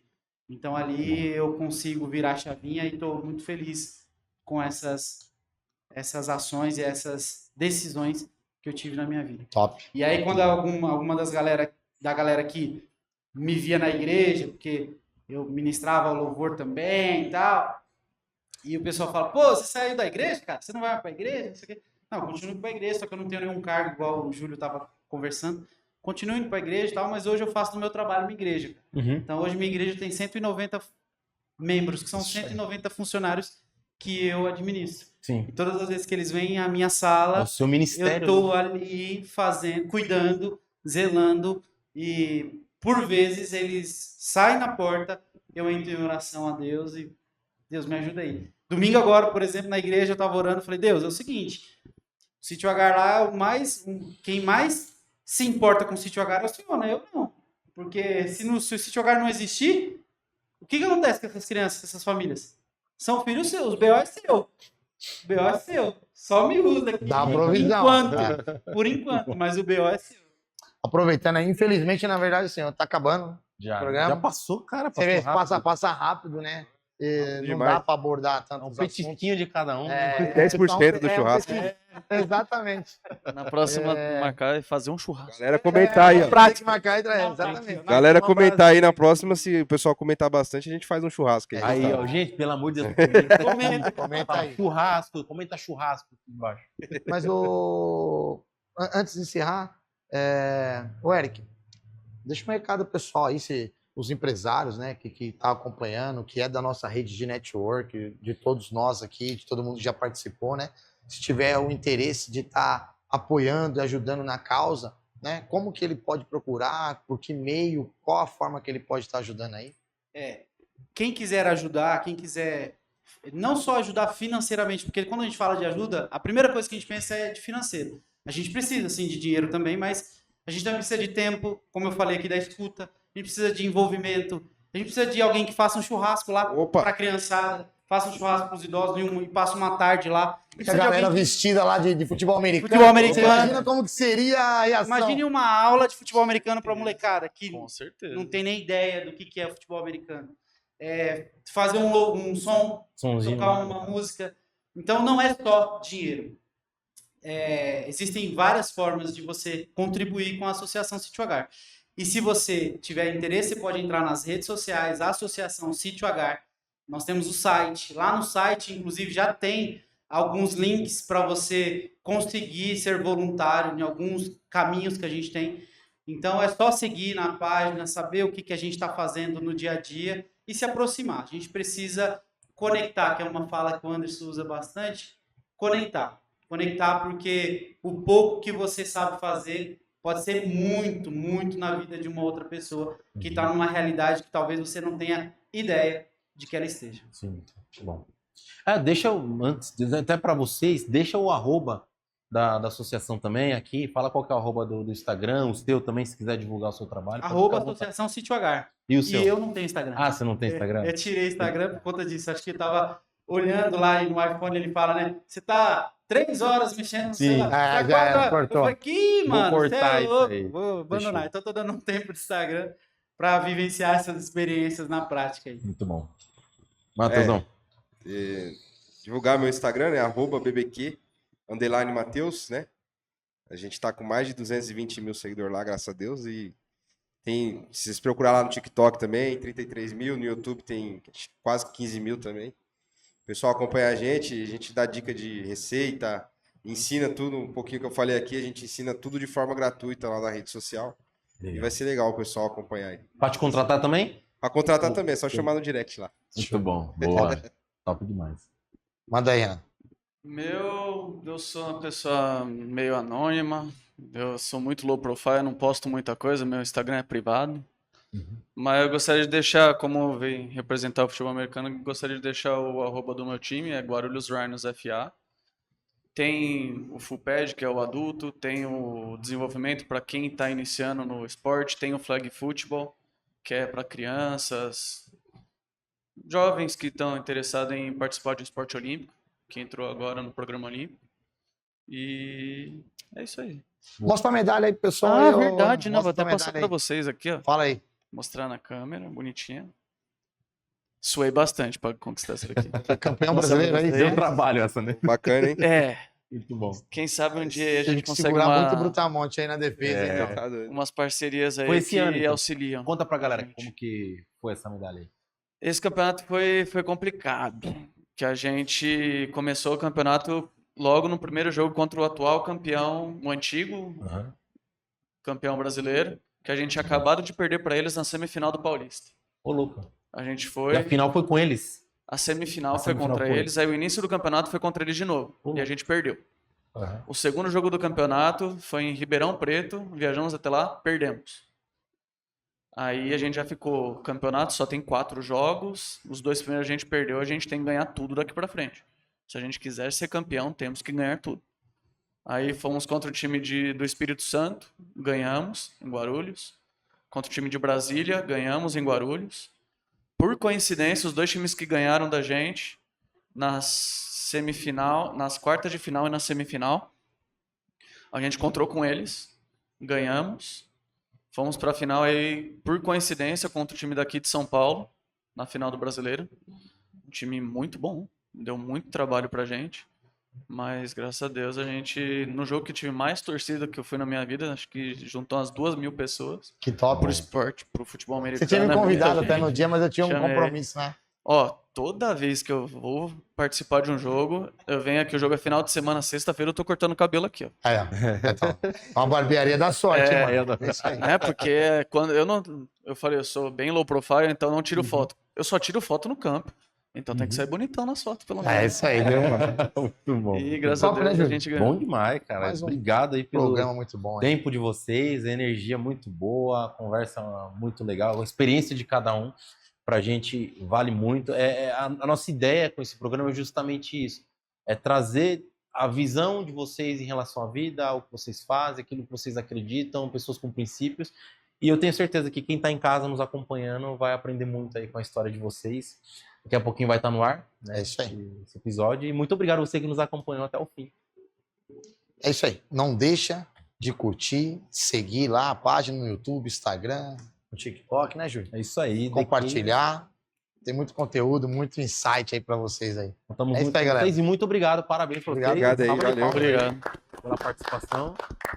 Então, ali eu consigo virar a chavinha e estou muito feliz com essas ações e essas decisões que eu tive na minha vida. Top. E aí, quando alguma da galera que me via na igreja, porque eu ministrava louvor também e tal, e o pessoal fala, pô, você saiu da igreja, cara? Você não vai para a igreja? Não sei o quê. Não, continuo indo para a igreja, só que eu não tenho nenhum cargo, igual o Júlio estava conversando. Continuo indo para a igreja e tal, mas hoje eu faço do meu trabalho minha igreja. Então, hoje minha igreja tem 190 membros, que são 190 funcionários que eu administro. Sim. E todas as vezes que eles vêm à minha sala, É o seu eu ministério. estou ali cuidando, zelando, e por vezes eles saem na porta, eu entro em oração a Deus e Deus me ajuda aí. Domingo agora, por exemplo, na igreja eu estava orando, falei, Deus, é o seguinte, Sítio H lá, quem mais se importa com o Sítio H é o senhor, né? Eu não. Porque se o Sítio H não existir, o que acontece com essas crianças, com essas famílias? São filhos seus, o BO é seu. O BO é seu. Só me usa aqui. Dá provisão. Por enquanto, mas o BO é seu. Aproveitando aí, infelizmente, na verdade, assim, ó, tá acabando. Já, Programa? já passou, cara. Você vê, Passou rápido. passa rápido, né? E não demais. dá pra abordar tanto. Um petisquinho de cada um. É, 10% do churrasco. Exatamente. Na próxima, marcar e fazer um churrasco. Galera comentar aí, ó. Tem que marcar, exatamente. Galera comentar aí na próxima, se o pessoal comentar bastante, a gente faz um churrasco aí. Aí, ó, gente, pelo amor de Deus, Comenta aí. churrasco, comenta churrasco aqui embaixo. Mas antes de encerrar, o Eric, deixa um recado pessoal aí, os empresários, né, que tá acompanhando, que é da nossa rede de network, de todos nós aqui, de todo mundo que já participou, né? Se tiver o interesse de estar apoiando e ajudando na causa, né? Como que ele pode procurar, por que meio, qual a forma que ele pode estar ajudando aí? Quem quiser ajudar, quem quiser não só ajudar financeiramente, porque quando a gente fala de ajuda, a primeira coisa que a gente pensa é de financeiro. A gente precisa, sim, de dinheiro também, mas a gente também precisa de tempo, como eu falei aqui, da escuta, a gente precisa de envolvimento, a gente precisa de alguém que faça um churrasco lá para a criançada, faça um churrasco para os idosos e passe uma tarde lá. A galera vestida lá de futebol americano. Futebol americano. Imagina como que seria a reação. Imagine uma aula de futebol americano para a molecada que Com certeza. não tem nem ideia do que é o futebol americano. Fazer um som, Sonzinho. tocar uma música. Então não é só dinheiro. Existem várias formas de você contribuir com a Associação Sítio H. E se você tiver interesse, você pode entrar nas redes sociais, a Associação Sítio H. Nós temos o site. Lá no site, inclusive, já tem alguns links para você conseguir ser voluntário em alguns caminhos que a gente tem. Então, é só seguir na página, saber o que a gente está fazendo no dia a dia e se aproximar. A gente precisa conectar, que é uma fala que o Anderson usa bastante. Conectar porque o pouco que você sabe fazer pode ser muito, muito na vida de uma outra pessoa que está numa realidade que talvez você não tenha ideia de que ela esteja. Sim, bom. Deixa antes, até para vocês, deixa o arroba da associação também aqui, fala qual que é o arroba do Instagram, o seu também, se quiser divulgar o seu trabalho. Arroba Associação Sítio H. E o seu? E eu não tenho Instagram. Ah, você não tem Instagram? Eu tirei o Instagram por conta disso. Acho que ele tava olhando lá e no iPhone ele fala, né? Você tá 3 horas mexendo no celular. Cortou. Eu falei, aqui, mano, Vou cortar isso aí. Vou abandonar. Fechou. Então tô dando um tempo de Instagram para vivenciar essas experiências na prática aí. Muito bom. Matheusão. Divulgar meu Instagram, né? @bbq_Mateus, né? A gente tá com mais de 220 mil seguidores lá, graças a Deus. E se vocês procurar lá no TikTok também, 33 mil. No YouTube tem quase 15 mil também. O pessoal acompanha a gente dá dica de receita, ensina tudo, um pouquinho que eu falei aqui, a gente ensina tudo de forma gratuita lá na rede social. E vai ser legal o pessoal acompanhar aí. Pra te contratar também? Pra contratar também, é só chamar no direct lá. Muito bom. Boa. Top demais. Manda aí, Renan. Eu sou uma pessoa meio anônima, eu sou muito low profile, não posto muita coisa, meu Instagram é privado. Mas eu gostaria de deixar, como eu venho representar o futebol americano, gostaria de deixar o arroba do meu time, é Guarulhos Rhinos FA. Tem o Full Pad, que é o adulto, tem o desenvolvimento para quem está iniciando no esporte, tem o Flag Football, que é para crianças, jovens que estão interessados em participar de um esporte olímpico, que entrou agora no programa olímpico. E é isso aí. Mostra a medalha aí, pessoal. Verdade, né? Vou Mostra até a passar medalha para vocês aqui, ó. Fala aí. Mostrar na câmera, bonitinha. Suei bastante para conquistar essa daqui. Campeão brasileiro aí. Deu trabalho essa, né? Bacana, hein? Muito bom. Quem sabe um dia a Tem gente que consegue segurar muito o Brutamonte aí na defesa, hein, então. Tá doido. umas parcerias aí Foi esse que ano, então. auxiliam. Conta pra galera como que foi essa medalha aí. Esse campeonato foi complicado. Que a gente começou o campeonato logo no primeiro jogo contra o atual campeão, o antigo campeão brasileiro, que a gente tinha acabado de perder para eles na semifinal do Paulista. Ô, louco. A gente E foi. a final foi com eles? A semifinal A foi semifinal contra foi. eles, aí o início do campeonato foi contra eles de novo. E a gente perdeu. Uhum. O segundo jogo do campeonato foi em Ribeirão Preto, viajamos até lá, perdemos. Aí a gente já ficou, o campeonato só tem 4 jogos, os 2 primeiros a gente perdeu, a gente tem que ganhar tudo daqui pra frente. Se a gente quiser ser campeão, temos que ganhar tudo. Aí fomos contra o time do Espírito Santo, ganhamos em Guarulhos. Contra o time de Brasília, ganhamos em Guarulhos. Por coincidência, os dois times que ganharam da gente nas quartas de final e na semifinal, a gente encontrou com eles, ganhamos. Fomos para a final aí, por coincidência, contra o time daqui de São Paulo, na final do Brasileiro. Um time muito bom, deu muito trabalho pra gente. Mas, graças a Deus, a gente, no jogo que tive mais torcida que eu fui na minha vida, acho que juntou umas 2.000 pessoas Que top. pro esporte, pro futebol americano. Você tinha me é muita convidado até gente. no dia, mas eu tinha um Chamei. compromisso, né? Ó, toda vez que eu vou participar de um jogo, eu venho aqui, o jogo é final de semana, sexta-feira, eu tô cortando o cabelo aqui, ó. Aí, ó. Então, uma barbearia da sorte, mano. É isso aí. Porque quando eu falei, eu sou bem low profile, então não tiro foto. Eu só tiro foto no campo. Então tem que sair bonitão nas fotos, pelo menos. É isso aí, viu, mano? Muito bom. E graças Top, a né, Deus a Júlio? gente ganhou. Bom demais, cara. Mais um Obrigado aí pelo Programa muito bom, hein? tempo de vocês, energia muito boa, conversa muito legal, a experiência de cada um pra gente vale muito. A nossa ideia com esse programa é justamente isso, é trazer a visão de vocês em relação à vida, ao que vocês fazem, aquilo que vocês acreditam, pessoas com princípios. E eu tenho certeza que quem está em casa nos acompanhando vai aprender muito aí com a história de vocês. Daqui a pouquinho vai estar no ar, né, É isso aí. esse episódio. E muito obrigado a você que nos acompanhou até o fim. É isso aí. Não deixa de curtir, seguir lá a página no YouTube, Instagram, no TikTok, né, Júlio? É isso aí. Compartilhar. Tem muito conteúdo, muito insight aí pra vocês aí. Estamos É isso juntos aí, com galera. vocês e muito obrigado. Parabéns pra vocês. Obrigado aí, Salva de valeu. palmas Obrigado. pela participação.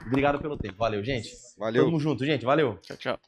Obrigado pelo tempo. Valeu, gente. Valeu. Tamo junto, gente. Valeu. Tchau, tchau.